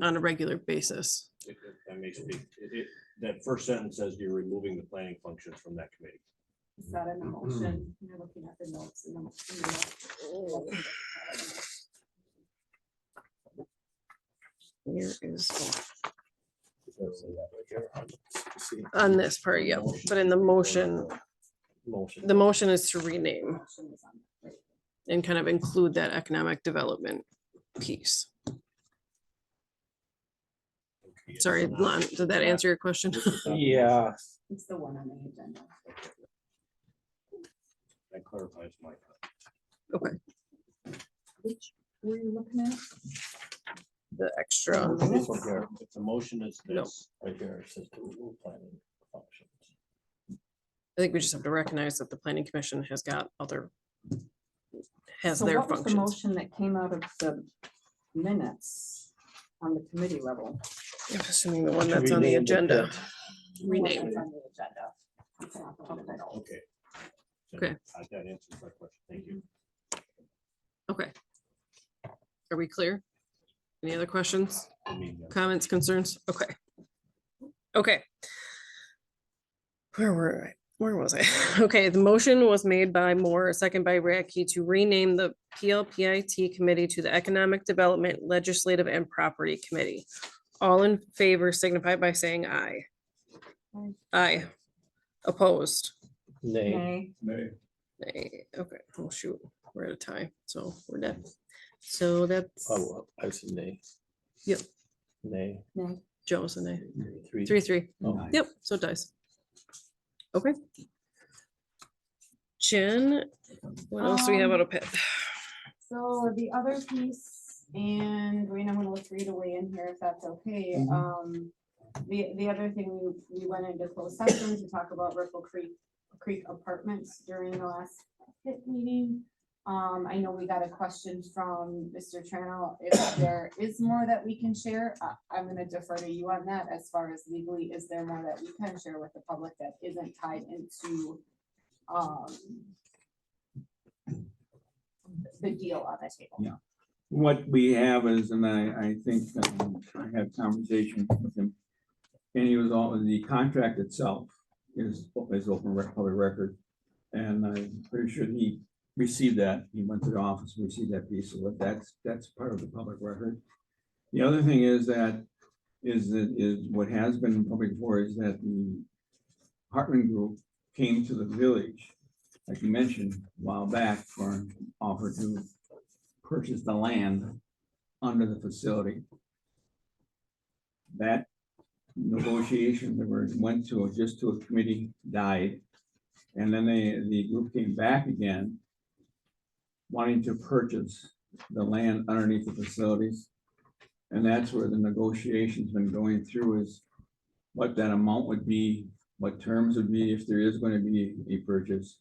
Speaker 1: on a regular basis.
Speaker 6: If I may speak, that first sentence says you're removing the planning functions from that committee.
Speaker 13: Is that in the motion? You're looking at the notes in the.
Speaker 1: Here is,
Speaker 12: See,
Speaker 1: on this part, yeah, but in the motion,
Speaker 12: Motion.
Speaker 1: the motion is to rename and kind of include that economic development piece. Sorry, Lon, did that answer your question?
Speaker 12: Yeah,
Speaker 13: It's the one on the agenda.
Speaker 6: That clarifies my.
Speaker 1: Okay,
Speaker 2: Which were you looking at?
Speaker 1: the extra,
Speaker 12: this one here,
Speaker 6: If the motion is
Speaker 1: No.
Speaker 6: this,
Speaker 12: right here, it says to remove planning functions.
Speaker 1: I think we just have to recognize that the planning commission has got has
Speaker 2: So
Speaker 1: their
Speaker 2: what was the
Speaker 1: functions.
Speaker 2: motion that came out of the minutes on the committee level?
Speaker 1: I'm assuming the one
Speaker 12: To
Speaker 1: that's on the
Speaker 12: rename the
Speaker 1: agenda.
Speaker 12: pit.
Speaker 1: Rename.
Speaker 13: It's on the agenda. It's not the one that-
Speaker 6: okay.
Speaker 1: Okay.
Speaker 6: That answers my question. Thank you.
Speaker 1: Okay. Are we clear? Any other questions,
Speaker 6: I mean,
Speaker 1: comments, concerns? Okay. Okay. Where was I? Okay, the motion was made by Moore, a second by Radke to rename the PLPIT committee to the Economic Development Legislative and Property Committee. All in favor signify by saying aye.
Speaker 2: Aye.
Speaker 1: Aye. Opposed?
Speaker 12: Nay.
Speaker 2: Nay.
Speaker 9: Nay.
Speaker 1: Nay. Okay, oh shoot, we're at a tie, so we're dead. So that's
Speaker 12: Oh, I said nay.
Speaker 1: Yep.
Speaker 12: Nay.
Speaker 2: Nay.
Speaker 1: Joe's a nay.
Speaker 12: 3.
Speaker 1: 3-3.
Speaker 12: Oh,
Speaker 1: Yep, so it dies. Okay. Jen, what else do we have out of pit?
Speaker 13: So the other piece, and Rena, I'm gonna look for you to weigh in here if that's okay. The other thing, we went into closed session to talk about Ripple Creek Apartments during the last pit meeting. I know we got a question from Mr. Tranel, if there is more that we can share. I'm gonna defer to you on that as far as legally, is there more that we can share with the public that isn't tied into the deal on the table?
Speaker 14: Yeah. What we have is, and I think I had conversation with him. And he was all, the contract itself is open public record. And I'm pretty sure he received that. He went to the office, and received that piece of it. That's part of the public record. The other thing is what has been public before is that the Hartman Group came to the village, like you mentioned, a while back for an offer to purchase the land under the facility. That negotiation that went to just to a committee died. And then the group came back again, wanting to purchase the land underneath the facilities. And that's where the negotiation's been going through, is what that amount would be, what terms would be if there is going to be a purchase.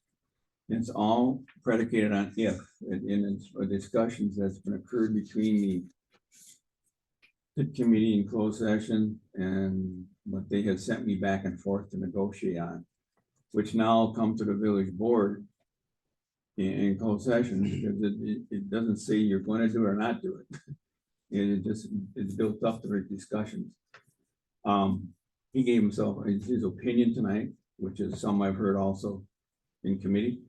Speaker 14: It's all predicated on if, and it's discussions that's been occurred between the committee in closed session and what they had sent me back and forth to negotiate on, which now come to the village board in closed session, because it doesn't say you're going to do it or not do it. It's built up to the discussions. He gave himself his opinion tonight, which is some I've heard also in committee.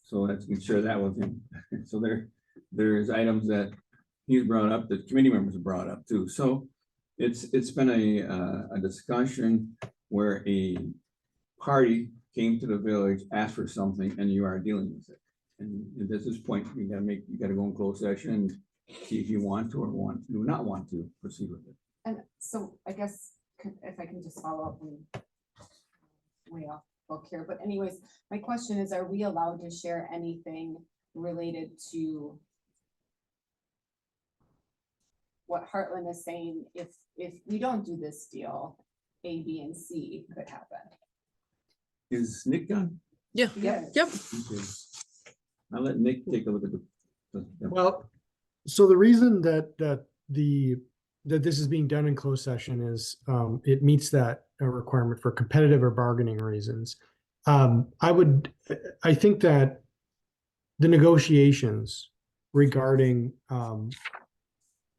Speaker 14: So let's share that with him. So there's items that he's brought up, that committee members have brought up too. So it's been a discussion where a party came to the village, asked for something, and you are dealing with it. And at this point, you gotta go in closed session See if you want to or do not want to proceed with it.
Speaker 13: And so I guess if I can just follow up and way off book here, but anyways, my question is, are we allowed to share anything related to what Heartland is saying, if we don't do this deal, A, B, and C could happen?
Speaker 14: Is Nick done?
Speaker 1: Yeah,
Speaker 13: Yes.
Speaker 1: yep.
Speaker 14: Okay. I'll let Nick take a look at the.
Speaker 15: Well, so the reason that this is being done in closed session is it meets that requirement for competitive or bargaining reasons. I think that the negotiations regarding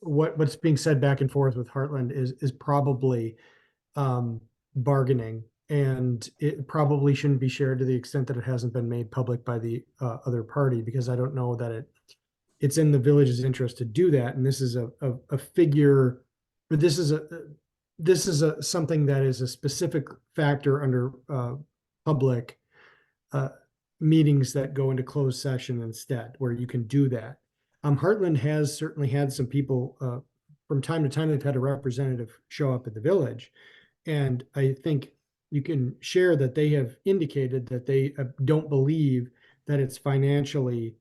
Speaker 15: what's being said back and forth with Heartland is probably bargaining, and it probably shouldn't be shared to the extent that it hasn't been made public by the other party, because I don't know that it's in the village's interest to do that. And this is a figure, but this is something that is a specific factor under public meetings that go into closed session instead, where you can do that. Heartland has certainly had some people from time to time, they've had a representative show up at the village. And I think you can share that they have indicated that they don't believe that it's financially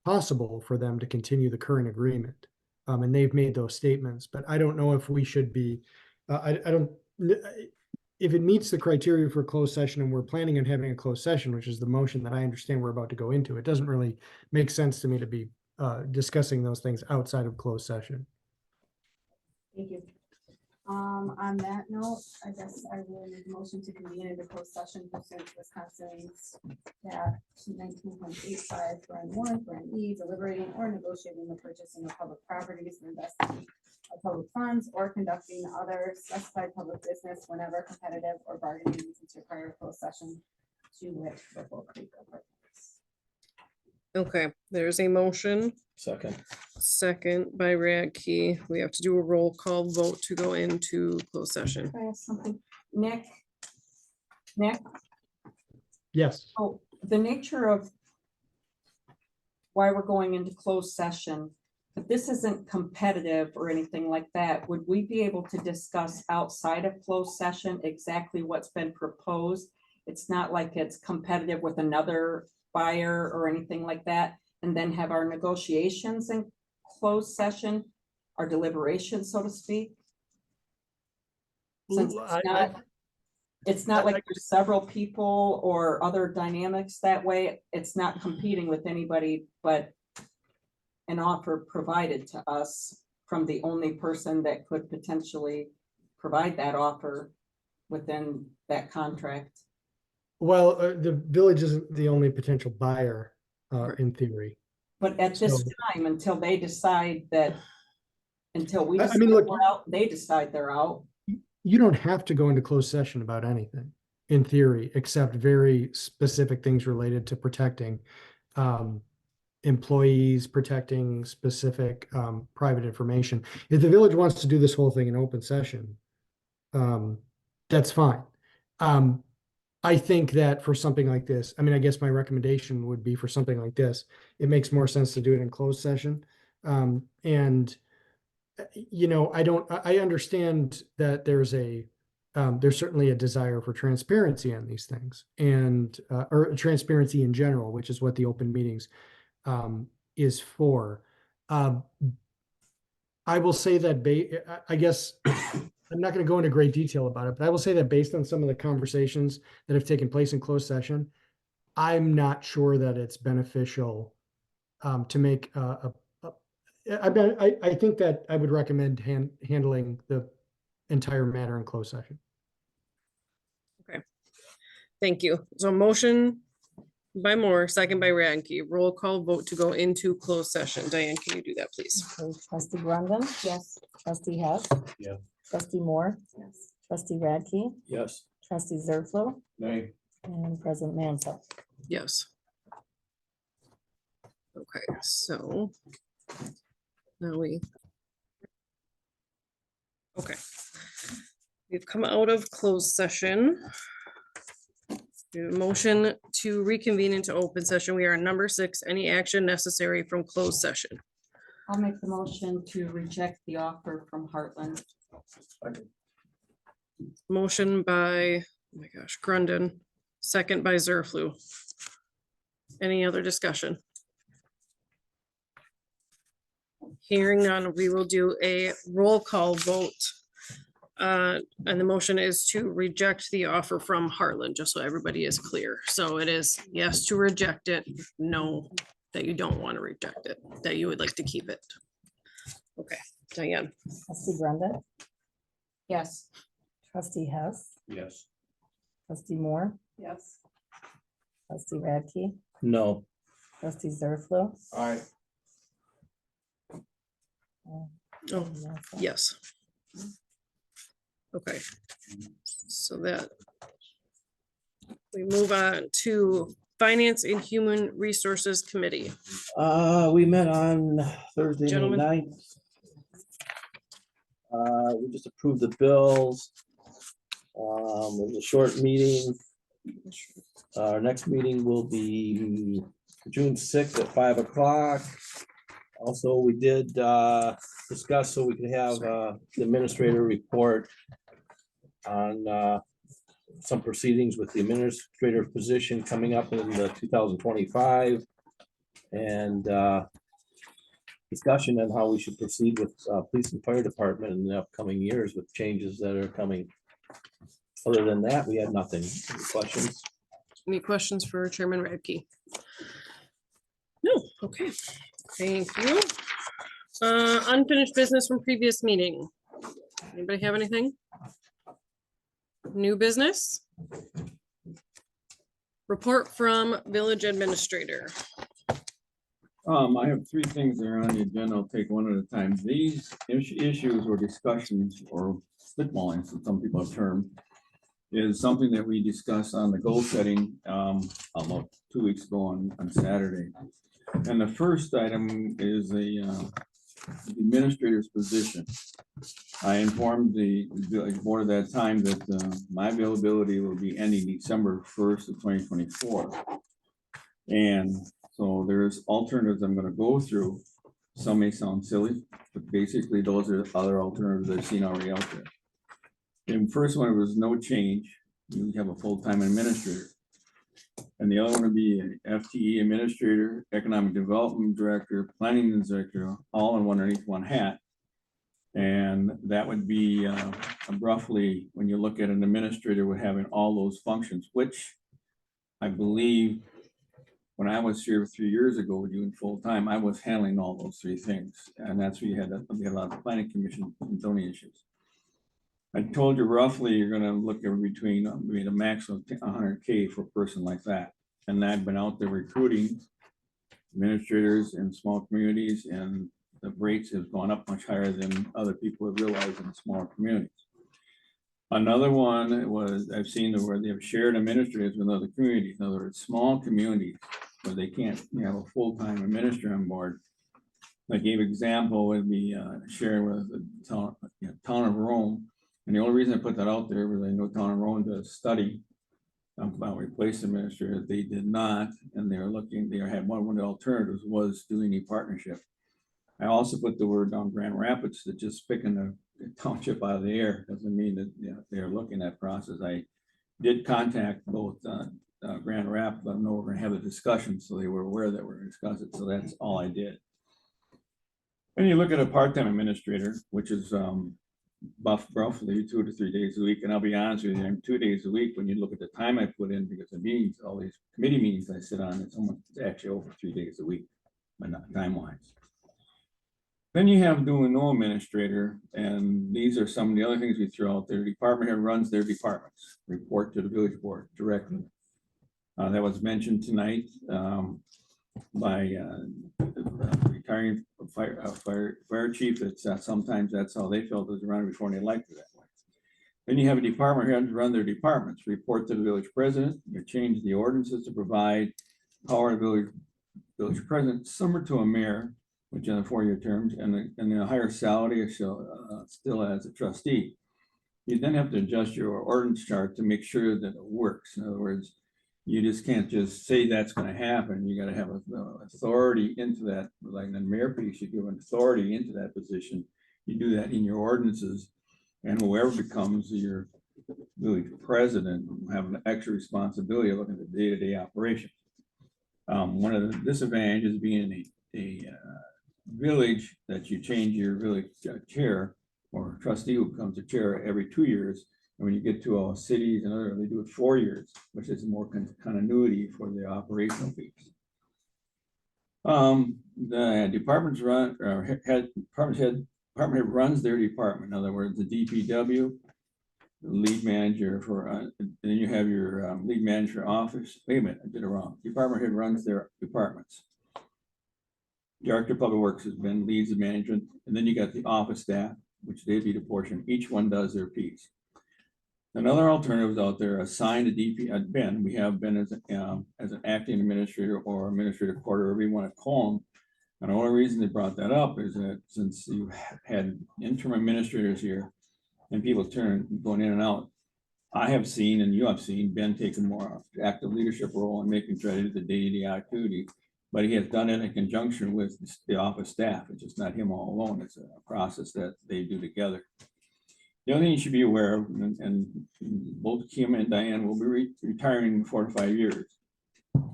Speaker 15: possible for them to continue the current agreement. And they've made those statements, but I don't know if we should be, if it meets the criteria for closed session and we're planning on having a closed session, which is the motion that I understand we're about to go into, it doesn't really make sense to me to be discussing those things outside of closed session.
Speaker 13: Thank you. On that note, I guess I will make a motion to convene into closed session pursuant to Wisconsin's Act 19.85 for N1, for NE, deliberating or negotiating the purchasing of public properties, or investing of public funds, or conducting other specified public business whenever competitive or bargaining reasons require closed session, to wit, Whipple Creek Apartments.
Speaker 1: Okay, there's a motion. Second by Radke. We have to do a roll call vote to go into closed session.
Speaker 2: Can I ask something? Nick,
Speaker 15: Yes.
Speaker 2: oh, the nature of why we're going into closed session, if this isn't competitive or anything like that, would we be able to discuss outside of closed session exactly what's been proposed? It's not like it's competitive with another buyer or anything like that, and then have our negotiations in closed session, our deliberations, so to speak? Since it's not like there's several people or other dynamics that way. It's not competing with anybody, but an offer provided to us from the only person that could potentially provide that offer within that contract.
Speaker 15: Well, the village isn't the only potential buyer in theory.
Speaker 2: But at this time, until they decide that, until we,
Speaker 15: I mean, look,
Speaker 2: we're out, they decide they're out.
Speaker 15: You don't have to go into closed session about anything in theory, except very specific things related to protecting employees, protecting specific private information. If the village wants to do this whole thing in open session, that's fine. I think that for something like this, I mean, I guess my recommendation would be for something like this, it makes more sense to do it in closed session. And, you know, I understand that there's certainly a desire for transparency on these things, and, or transparency in general, which is what the open meetings is for. I will say that, I guess, I'm not going to go into great detail about it, but I will say that based on some of the conversations that have taken place in closed session, I'm not sure that it's beneficial to make I think that I would recommend handling the entire matter in closed session.
Speaker 1: Okay, thank you. So motion by Moore, second by Radke. Roll call vote to go into closed session. Diane, can you do that, please?
Speaker 3: Okay, Trustee Grundon? Yes. Trustee Hess?
Speaker 7: Yeah.
Speaker 3: Trustee Moore?
Speaker 13: Yes.
Speaker 3: Trustee Radke?
Speaker 12: Yes.
Speaker 3: Trustee Zerflo?
Speaker 9: Nay.
Speaker 3: And President Mansell?
Speaker 1: Yes. Okay, so now okay. We've come out of closed session. Motion to reconvene into open session. We are on number 6, any action necessary from closed session.
Speaker 2: I'll make the motion to reject the offer from Heartland.
Speaker 1: Motion by, oh my gosh, Grundon, second by Zerflu. Any other discussion? Hearing none, we will do a roll call vote. And the motion is to reject the offer from Heartland, just so everybody is clear. So it is yes to reject it, no, that you don't want to reject it, that you would like to keep it. Okay, Diane.
Speaker 3: Trustee Brenda,
Speaker 2: Yes.
Speaker 3: trustee Hess,
Speaker 6: Yes.
Speaker 3: trustee Moore,
Speaker 2: Yes.
Speaker 3: trustee Radke,
Speaker 12: No.
Speaker 3: trustee Zerflu.
Speaker 9: Aye.
Speaker 1: Oh, yes. Okay, so that we move on to Finance and Human Resources Committee.
Speaker 12: We met on Thursday
Speaker 1: Gentlemen.
Speaker 12: night. We just approved the bills. It was a short meeting. Our next meeting will be June 6th at 5 o'clock. Also, we did discuss so we could have the administrator report on some proceedings with the administrator position coming up in the 2025. And discussion on how we should proceed with police and fire department in the upcoming years with changes that are coming. Other than that, we had nothing. Any questions?
Speaker 1: Any questions for Chairman Radke? No, okay, thank you. Unfinished business from previous meeting. Anybody have anything? New business? Report from village administrator.
Speaker 14: I have three things that are on the agenda. I'll take one at a time. These issues or discussions or spitballing, so some people have termed, is something that we discussed on the goal setting about 2 weeks ago on Saturday. And the first item is the administrator's position. I informed the village board at that time that my availability will be ending December 1st of 2024. And so there's alternatives I'm gonna go through. Some may sound silly, but basically those are other alternatives I've seen already out there. And first one was no change. You have a full-time administrator. And the other one would be an FTE administrator, economic development director, planning director, all in one underneath one hat. And that would be roughly, when you look at an administrator, with having all those functions, which I believe when I was here 3 years ago doing full-time, I was handling all those three things. And that's where we had a lot of planning commission and zoning issues. I told you roughly you're gonna look at between maybe a maximum of 100K for a person like that. And I've been out there recruiting administrators in small communities, and the rates have gone up much higher than other people have realized in the smaller communities. Another one was, I've seen where they have shared administrators with other communities, in other words, small communities where they can't have a full-time administrator on board. I gave example would be sharing with the town of Rome. And the only reason I put that out there was I know town of Rome did a study about replace administrators. They did not, and they're looking, they had one of the alternatives was doing a partnership. I also put the word on Grand Rapids, that just picking a township out of the air doesn't mean that they're looking at process. I did contact both Grand Rapids, let them know we're gonna have a discussion, so they were aware that we're gonna discuss it. So that's all I did. And you look at a part-time administrator, which is roughly 2 to 3 days a week. And I'll be honest with you, I'm 2 days a week when you look at the time I put in, because the meetings, all these committee meetings I sit on, it's almost actually over 3 days a week, but not time-wise. Then you have doing no administrator, and these are some of the other things we throw out there. Department head runs their departments, report to the village board directly. That was mentioned tonight by retiring fire chief. It's sometimes that's how they felt it was run before, and they liked it that way. Then you have a department head run their departments, report to the village president. You change the ordinances to provide power to village president, similar to a mayor, which are the 4-year terms, and the higher salary still as a trustee. You then have to adjust your ordinance chart to make sure that it works. In other words, You just can't just say that's gonna happen. You gotta have authority into that, like in the mayor piece, you give an authority into that position. You do that in your ordinances, and whoever becomes your village president will have an extra responsibility of looking at the day-to-day operations. One of the disadvantages being a village that you change your village chair or trustee who becomes the chair every 2 years. And when you get to all cities and other, they do it 4 years, which is more continuity for the operational piece. The departments run, or department head runs their department. In other words, the DPW, the lead manager for, and then you have your lead manager office. Wait a minute, I did it wrong. Department head runs their departments. Director of Public Works leads the management, and then you got the office staff, which they be the portion. Each one does their piece. Another alternative is out there, assigned to DP, Ben, we have Ben as an acting administrator or administrative quarter, whatever you want to call him. And the only reason they brought that up is that since you had interim administrators here and people going in and out, I have seen, and you have seen, Ben take a more active leadership role in making sure to do the day-to-day activity. But he has done it in conjunction with the office staff. It's just not him all alone. It's a process that they do together. The only thing you should be aware of, and both Kim and Diane will be retiring in 4 to 5 years.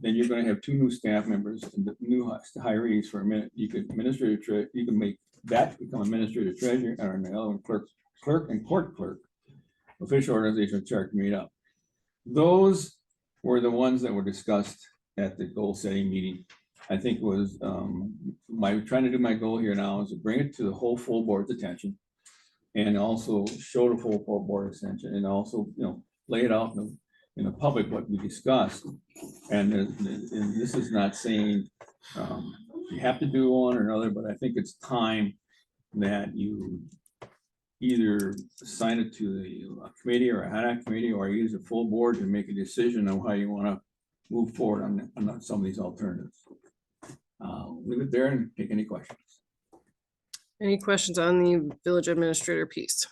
Speaker 14: Then you're going to have 2 new staff members and the new hirees for a minute. You could you can make that become administrative treasurer, or the other one clerk and court clerk. Official organizational chart made up. Those were the ones that were discussed at the goal setting meeting. I think was trying to do my goal here now is to bring it to the whole full board's attention. And also show the full board attention, and also, lay it out in the public what we discussed. And this is not saying you have to do one or another, but I think it's time that you either assign it to the committee or a ad hoc committee, or use a full board to make a decision on how you want to move forward on some of these alternatives. Leave it there and take any questions.
Speaker 1: Any questions on the village administrator piece?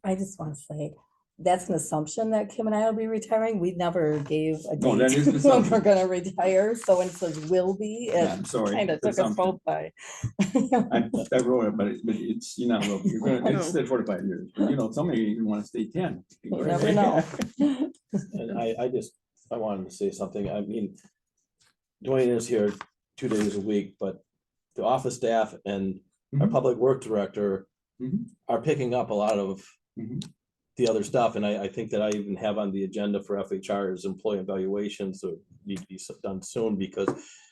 Speaker 16: I just want to say, that's an assumption that Kim and I will be retiring. We never gave a
Speaker 14: No, that
Speaker 16: date
Speaker 14: is an
Speaker 16: when
Speaker 14: assumption.
Speaker 16: we're gonna retire. So when it says will be,
Speaker 14: Yeah,
Speaker 16: it
Speaker 14: I'm sorry.
Speaker 16: kind of took us
Speaker 14: assumption.
Speaker 16: both by.
Speaker 14: I wrote it, but it's, you're not, you're gonna, it's said 4 to 5 years, but somebody even want to stay 10.
Speaker 16: You never know.
Speaker 12: And I wanted to say something. I mean, Dwayne is here 2 days a week, but the office staff and our public work director are picking up a lot of the other stuff. And I think that I even have on the agenda for FHR's employee evaluations, so need to be done soon, because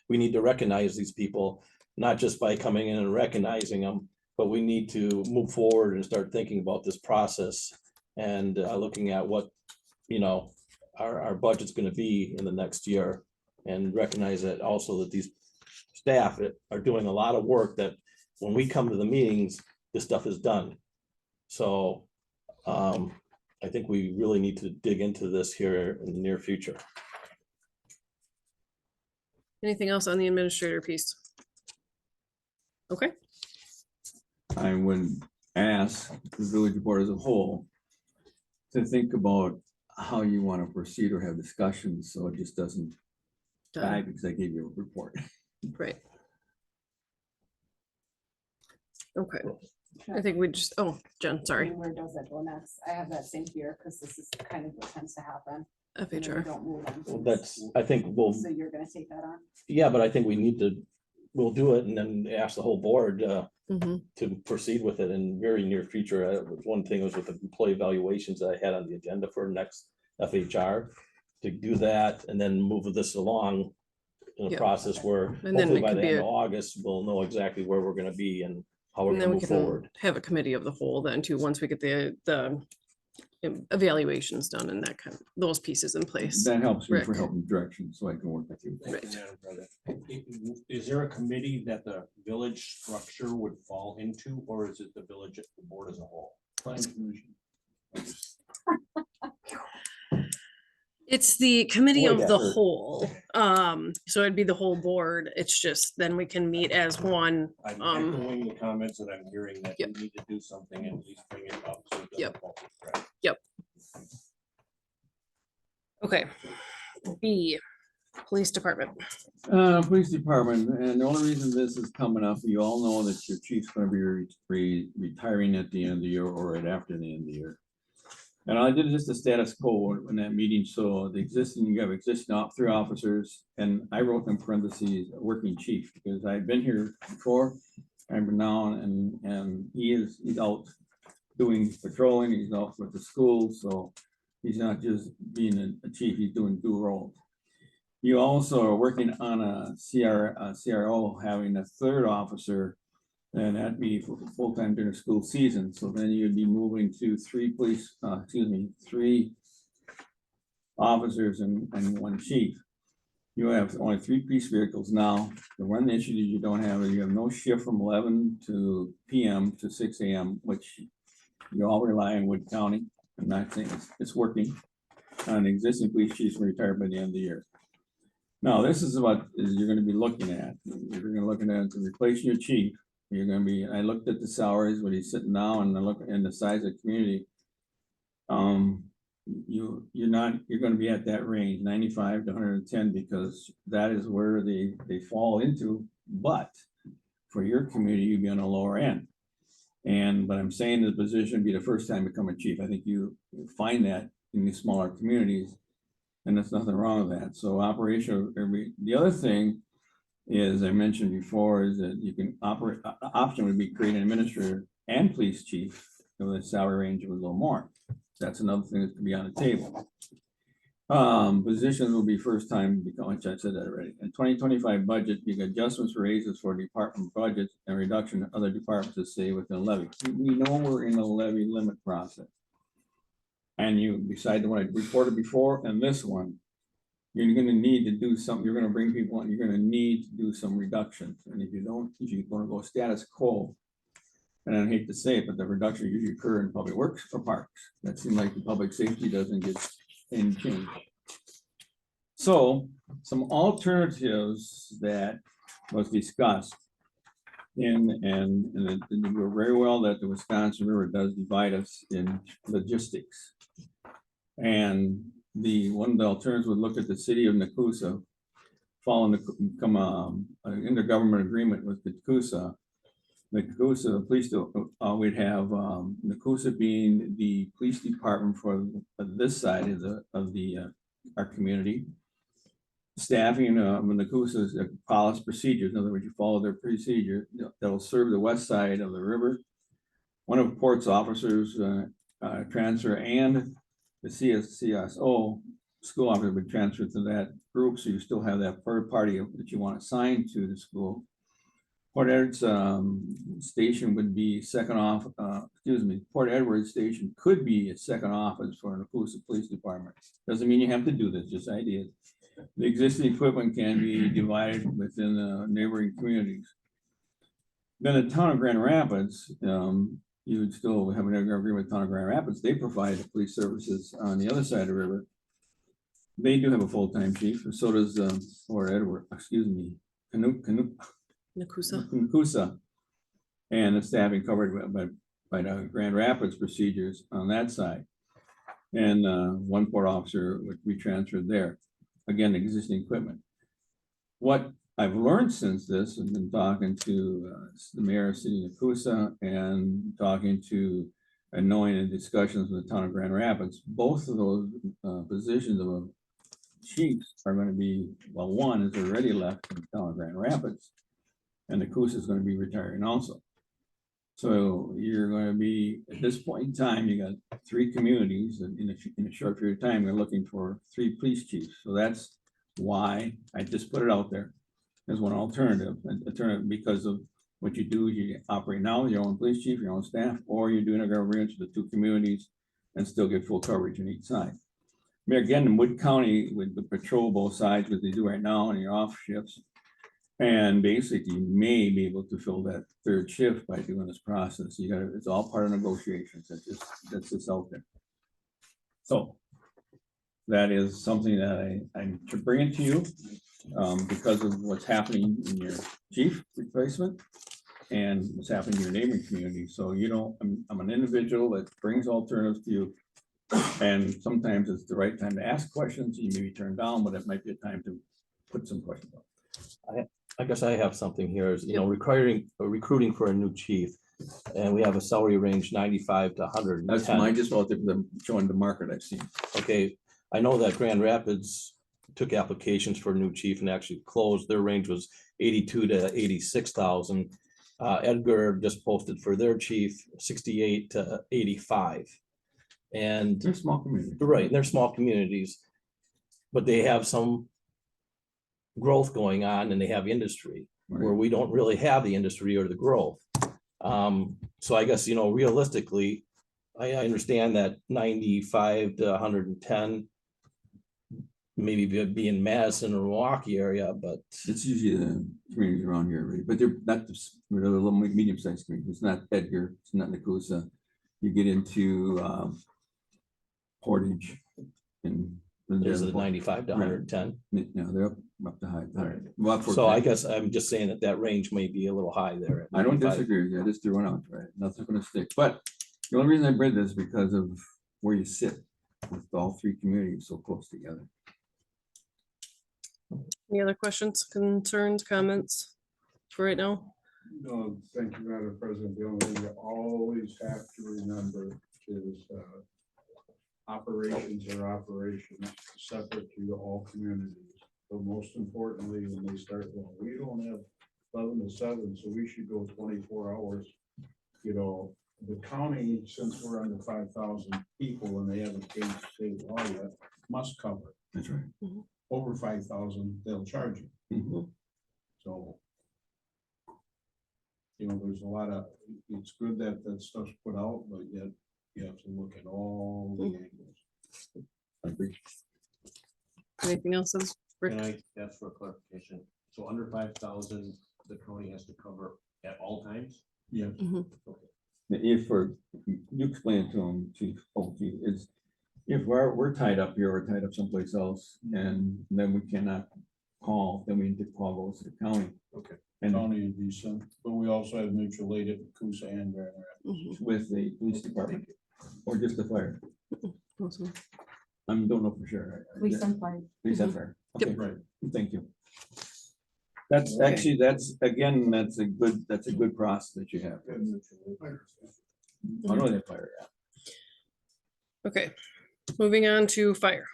Speaker 12: we need to recognize these people, not just by coming in and recognizing them, but we need to move forward and start thinking about this process and looking at what, our budget's going to be in the next year, and recognize that also that these staff are doing a lot of work that when we come to the meetings, this stuff is done. So I think we really need to dig into this here in the near future.
Speaker 1: Anything else on the administrator piece? Okay.
Speaker 14: I would ask the village board as a whole to think about how you want to proceed or have discussions, so it just doesn't die because I gave you a report.
Speaker 1: Right. Okay. I think we just, Jen, sorry.
Speaker 13: Where does that go next? I have that same here, because this is kind of what tends to happen. when we
Speaker 1: FHR.
Speaker 13: don't move on
Speaker 12: Well,
Speaker 13: things.
Speaker 12: I think
Speaker 13: So you're gonna take that on?
Speaker 12: yeah, but I think we'll do it and then ask the whole board to proceed with it in very near future. One thing was with the employee evaluations that I had on the agenda for next FHR, to do that and then move this along in a
Speaker 1: Yeah.
Speaker 12: process where
Speaker 1: And then
Speaker 12: hopefully
Speaker 1: it
Speaker 12: by
Speaker 1: could
Speaker 12: the
Speaker 1: be
Speaker 12: end
Speaker 1: a-
Speaker 12: of August, we'll know exactly where we're gonna be and how we're
Speaker 1: And
Speaker 12: gonna
Speaker 1: then we
Speaker 12: move
Speaker 1: can
Speaker 12: forward.
Speaker 1: have a committee of the whole then too, once we get the evaluations done and that those pieces in place.
Speaker 14: That helps me for
Speaker 1: Rick.
Speaker 14: helping direction, so I can work with you.
Speaker 1: Right.
Speaker 6: Madam President, is there a committee that the village structure would fall into, or is it the village, the board as a whole?
Speaker 1: It's the committee
Speaker 12: Boy,
Speaker 1: of
Speaker 12: that
Speaker 1: the
Speaker 12: hurt.
Speaker 1: whole. So it'd be the whole board. It's just then we can meet as one.
Speaker 6: I'm echoing the comments that I'm hearing, that we need to do something and at least bring it up. So it doesn't
Speaker 1: Yep.
Speaker 6: fall through the cracks.
Speaker 1: Yep. Okay. B, police department.
Speaker 14: Police department, and the only reason this is coming up, you all know that your chief's gonna be retiring at the end of the year or right after the end of the year. And I did just a status quo in that meeting, so the existing, you have existing 3 officers, and I wrote in parentheses, working chief, because I've been here before, I'm renowned, and he's out doing patrolling, he's out with the schools, so he's not just being a chief, he's doing 2 roles. You also are working on a CRO, having a 3rd officer, and that'd be full-time during the school season. So then you'd be moving to 3 officers and 1 chief. You have only 3 police vehicles now. The one issue that you don't have is you have no shift from 11 p.m. to 6 a.m., which you all rely on Wood County. I'm not saying it's working. On existing police chiefs retired by the end of the year. Now, this is what you're gonna be looking at. You're gonna looking at to replace your chief. You're gonna be, I looked at the salaries, what he's sitting now, and I look in the size of the community. You're gonna be at that range, 95 to 110, because that is where they fall into. But for your community, you'd be on the lower end. But I'm saying the position be the first time becoming chief. I think you find that in these smaller communities, and there's nothing wrong with that. So operational, the other thing is, I mentioned before, is that you can operate, option would be create an administrator and police chief, so the salary range was a little more. That's another thing that could be on the table. Positions will be first time, which I said that already. In 2025 budget, you got adjustments for raises for department budgets and reduction in other departments to stay within levy. We know we're in a levy limit process. And you decide the one I reported before and this one, you're gonna need to do something, you're gonna bring people in, you're gonna need to do some reductions. And if you don't, if you're gonna go status quo, and I hate to say it, but the reduction usually occur in public works or parks. That seems like the public safety doesn't get any change. So some alternatives that was discussed and we're very well that the Wisconsin River does divide us in logistics. And one of the alternatives would look at the city of Nakusa, following an intergovernmental agreement with Nakusa. Nakusa police, we'd have Nakusa being the police department for this side of our community. Staffing Nakusa's policy procedures. In other words, you follow their procedure that will serve the west side of the river. One of Port's officers transfer, and the CSO school officer would transfer to that group, so you still have that third party that you want assigned to the school. Port Edwards station would be Port Edwards station could be a second office for an Nakusa Police Department. Doesn't mean you have to do this, just ideas. The existing equipment can be divided within the neighboring communities. Then the town of Grand Rapids, you would still have an agreement with town of Grand Rapids. They provide the police services on the other side of the river. They do have a full-time chief, and so does Port Edward, Nakusa. And the staffing covered by the Grand Rapids procedures on that side. And 1 port officer would be transferred there. Again, existing equipment. What I've learned since this, I've been talking to the mayor of City of Nakusa and talking to and knowing the discussions with the town of Grand Rapids, both of those positions of chiefs are going to be, well, one is already left in the town of Grand Rapids, and Nakusa is going to be retiring also. So you're going to be, at this point in time, you got 3 communities in a short period of time, you're looking for 3 police chiefs. So that's why I just put it out there as one alternative because of what you do, you operate now with your own police chief, your own staff, or you're doing a government to the 2 communities and still get full coverage on each side. I mean, again, in Wood County with the patrol both sides, what they do right now in your off shifts, and basically you may be able to fill that 3rd shift by doing this process. It's all part of negotiations. That's just out there. So that is something that I'm bringing to you because of what's happening in your chief replacement and what's happening in your neighboring community. So, I'm an individual that brings alternatives to you And sometimes it's the right time to ask questions, you may be turned down, but it might be a time to put some questions up.
Speaker 12: I guess I have something here is, recruiting for a new chief. And we have a salary range 95 to 110.
Speaker 14: That's my, just about them showing the market I've seen.
Speaker 12: Okay, I know that Grand Rapids took applications for a new chief and actually closed. Their range was 82 to 86,000. Edgar just posted for their chief 68 to 85. And
Speaker 14: They're small communities.
Speaker 12: right, they're small communities, but they have some growth going on and they have industry where we don't really have the industry or the growth. So I guess, realistically, I understand that 95 to 110 maybe be in Madison or Milwaukee area, but
Speaker 14: It's usually the communities around here, right? But they're not the little medium-sized communities. It's not Edgar, it's not Nakusa. You get into Portage and.
Speaker 12: there's a 95 to 110.
Speaker 14: No, they're up to high.
Speaker 12: Right.
Speaker 14: Well,
Speaker 12: So I guess I'm just saying that range may be a little high there. at
Speaker 14: I don't
Speaker 12: 95.
Speaker 14: disagree with you. I just threw one out, right? Nothing's gonna stick. But the only reason I read this is because of where you sit with all three communities so close together.
Speaker 1: Any other questions, concerns, comments for right now?
Speaker 9: No, thank you, Madam President. The only thing you always have to remember is operations are operations separate to all communities. But most importantly, when they start, well, we don't have 11 to 7, so we should go 24 hours. The county, since we're under 5,000 people and they haven't changed state law yet, must cover.
Speaker 14: That's right.
Speaker 9: Over 5,000, they'll charge you.
Speaker 14: Mhm.
Speaker 9: So, there's a lot of, it's good that that stuff's put out, but yet you have to look at all the angles.
Speaker 14: I agree.
Speaker 1: Anything else? Rick?
Speaker 6: Can I ask for a clarification? So under 5,000, the county has to cover at all times?
Speaker 9: Yes.
Speaker 14: If you explain it to them, chief, it's, if we're tied up here or tied up someplace else, and then we cannot call, then we need to call those to the county.
Speaker 9: Okay.
Speaker 14: And
Speaker 9: County would be some, but we also have mutual aid at Coosa and Grand Rapids.
Speaker 14: with the police department, or just the fire.
Speaker 1: Awesome.
Speaker 14: I don't know for sure.
Speaker 2: Police and fire.
Speaker 14: Police and fire. Okay,
Speaker 9: Right.
Speaker 14: thank you. That's actually, that's a good process that you have. I know that fire.
Speaker 1: Okay, moving on to fire.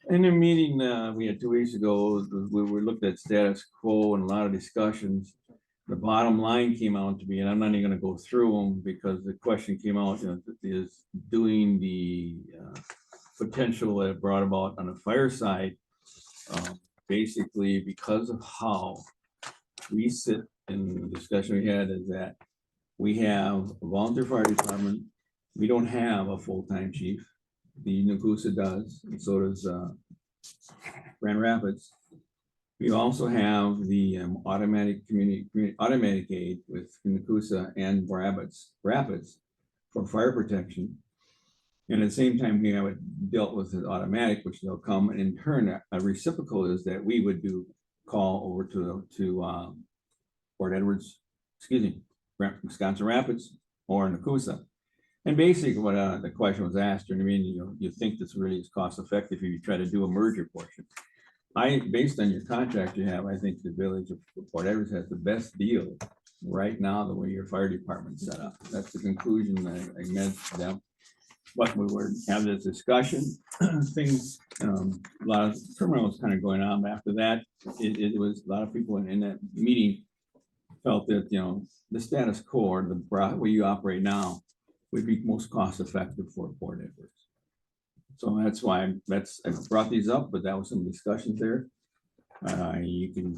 Speaker 14: In the meeting we had 2 weeks ago, we looked at status quo and a lot of discussions. The bottom line came out to be, and I'm not even gonna go through them because the question came out, is doing the potential that it brought about on the fire side. Basically, because of how we sit in the discussion we had is that we have a volunteer fire department. We don't have a full-time chief. The Nakusa does, and so does Grand Rapids. We also have the automatic automatic aid with Nakusa and Rapids for fire protection. And at the same time, we have it dealt with the automatic, which they'll come, and in turn, a reciprocal is that we would call over to Port Edwards, Wisconsin Rapids or Nakusa. And basically what the question was asked, and I mean, you think this really is cost effective if you try to do a merger portion. Based on your contract you have, I think the village of Port Edwards has the best deal right now, the way your fire department's set up. That's the conclusion I met them. But we were having this discussion, things, a lot of criminals kind of going on. But after that, it was a lot of people in that meeting felt that, the status quo or the way you operate now would be most cost effective for Port Edwards. So that's why I brought these up, but that was some discussions there. You can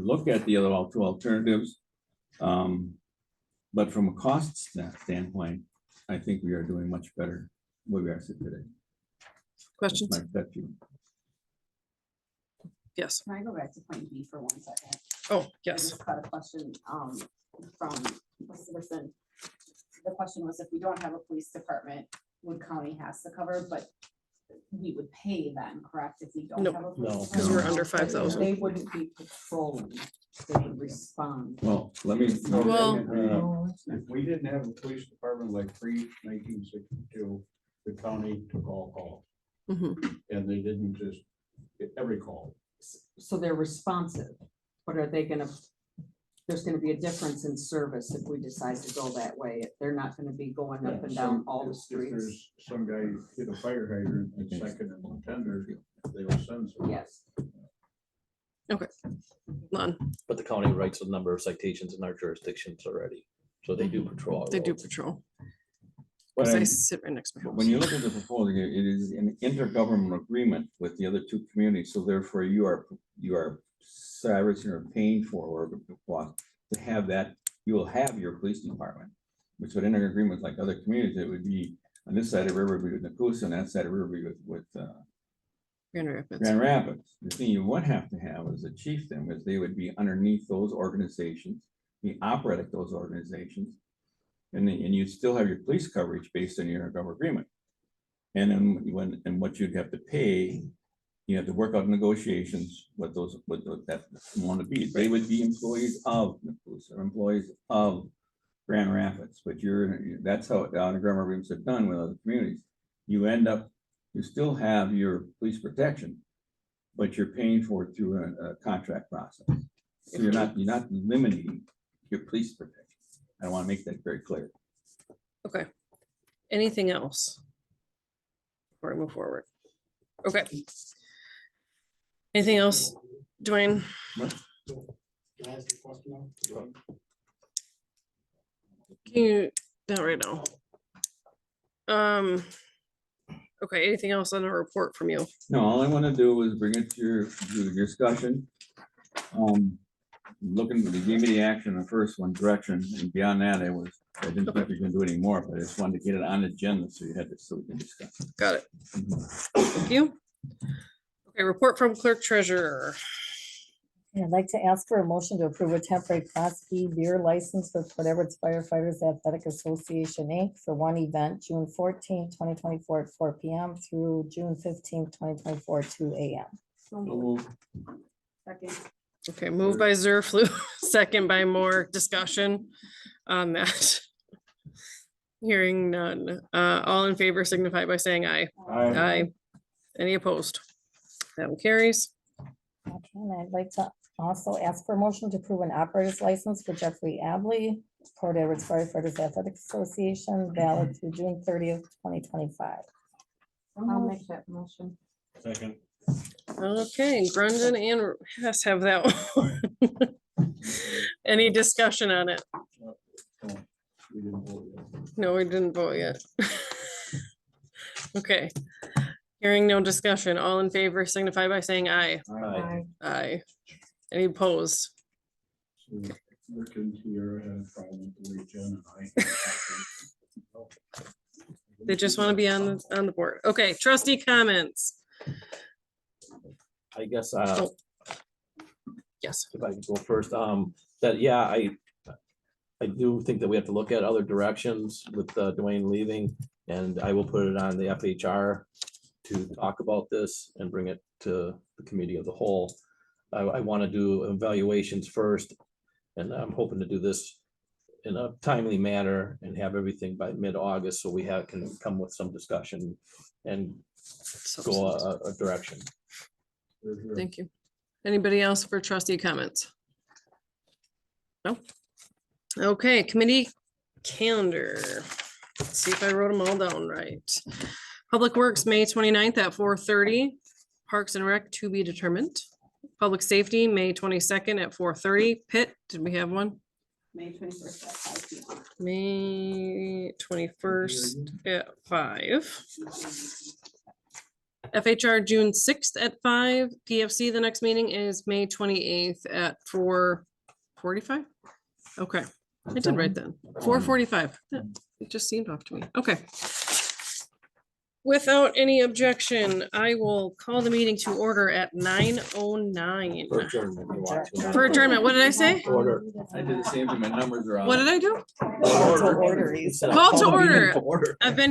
Speaker 14: look at the other two alternatives. But from a cost standpoint, I think we are doing much better where we are today.
Speaker 1: Questions?
Speaker 14: That's my pet peeve.
Speaker 1: Yes.
Speaker 13: Can I go back to point B for 1 second?
Speaker 1: Oh,
Speaker 13: I
Speaker 1: yes.
Speaker 13: just got a question from a citizen. The question was, if we don't have a police department, Wood County has to cover, but we would pay them, correct? If we don't
Speaker 1: Nope.
Speaker 13: have a police
Speaker 12: No,
Speaker 1: because we're
Speaker 13: department?
Speaker 1: under 5,000.
Speaker 2: They wouldn't be patrolling, they respond.
Speaker 14: Well, let me.
Speaker 1: Well-
Speaker 9: If we didn't have a police department like pre-1962, the county took all calls,
Speaker 1: Mhm.
Speaker 9: and they didn't just get every call.
Speaker 2: So they're responsive, but are they gonna, there's gonna be a difference in service if we decide to go that way. They're not gonna be going up and down all the
Speaker 9: If
Speaker 2: streets.
Speaker 9: there's some guy hit a fire hydrant and second and tender, they will send some.
Speaker 2: Yes.
Speaker 1: None.
Speaker 12: But the county writes a number of citations in our jurisdictions already, so they do patrol. our
Speaker 1: They do
Speaker 12: roads.
Speaker 1: patrol.
Speaker 14: But
Speaker 1: Because I
Speaker 14: I'm-
Speaker 1: sit right next to my
Speaker 14: But when you
Speaker 1: house.
Speaker 14: look at the proposal, it is an intergovernmental agreement with the other two communities, so therefore you are servicing or paying for or to have that, you will have your police department. Which would enter agreement with like other communities, it would be on this side of the river, would be with Nacusa, and that side of the river would be with
Speaker 1: Grand Rapids.
Speaker 14: Grand Rapids. The thing you would have to have as a chieftain is they would be underneath those organizations, be operate at those organizations. And you'd still have your police coverage based on your intergovernmental agreement. And then and what you'd have to pay, you have to work out negotiations with that want to be. They would be employees of Nacusa, or employees of Grand Rapids, but that's how the intergovernmental agreements are done with other communities. You still have your police protection, but you're paying for it through a contract process. So you're not limiting your police protection. I want to make that very clear.
Speaker 1: Okay. Anything else? Before I move forward. Okay. Anything else, Dwayne?
Speaker 8: Can I ask a question now?
Speaker 1: Can you, not right now. Okay, anything else on a report from you?
Speaker 14: No, all I want to do is bring it to your discussion. Looking, they gave me the action, the first one, direction, and beyond that, I didn't think we were gonna do any more, but I just wanted to get it on the agenda, so you had this, so we can discuss.
Speaker 1: Got it. Thank you. Okay, report from clerk treasurer.
Speaker 16: I'd like to ask for a motion to approve a temporary Class B beer license for Port Edwards Firefighters Athletic Association, Inc. for one event, June 14, 2024 at 4 p.m. through June 15, 2024 at 2 a.m.
Speaker 2: Second.
Speaker 1: Okay, moved by Zerflu, second by Moore. Discussion on that. Hearing none. All in favor signify by saying aye. Aye. Any opposed? That one carries.
Speaker 16: Okay, and I'd like to also ask for a motion to approve an operator's license for Jeffrey Abley, Port Edwards Firefighters Athletic Association, valid through June 30th, 2025.
Speaker 2: I'll make that motion.
Speaker 6: Second.
Speaker 1: Okay, Brendan and Hess have that one. Any discussion on it?
Speaker 9: We didn't vote yet.
Speaker 1: No, we didn't vote yet. Okay. Hearing no discussion, all in favor signify by saying aye.
Speaker 12: Aye.
Speaker 1: Aye. Any opposed?
Speaker 9: So Rick and Tiara had a problem with the way Jen and I.
Speaker 1: They just want to be on the board. Okay, trustee comments.
Speaker 12: I guess,
Speaker 1: Yes.
Speaker 12: if I could go first, that, yeah, I do think that we have to look at other directions with Dwayne leaving, and I will put it on the FHR to talk about this and bring it to the committee of the whole. I want to do evaluations first, and I'm hoping to do this in a timely manner and have everything by mid-August, so we can come with some discussion and go a direction.
Speaker 1: Thank you. Anybody else for trustee comments? No? Okay, committee calendar. Let's see if I wrote them all down right. Public Works, May 29th at 4:30. Parks and Rec to be determined. Public Safety, May 22nd at 4:30. Pitt, did we have one?
Speaker 2: May 21st at 5 p.m.
Speaker 1: May 21st at 5. FHR, June 6th at 5. PFC, the next meeting is May 28th at 4:45. Okay, I did write that. 4:45. It just seemed off to me. Okay. Without any objection, I will call the meeting to order at 9:09.
Speaker 12: For adjournment, you want to.
Speaker 1: For adjournment, what did I say?
Speaker 12: Order.
Speaker 14: I did the same thing, my numbers are on.
Speaker 1: What did I do?
Speaker 16: Call to order, you said.
Speaker 1: Call to
Speaker 12: Call the meeting
Speaker 1: order.
Speaker 12: to order.
Speaker 1: I've been here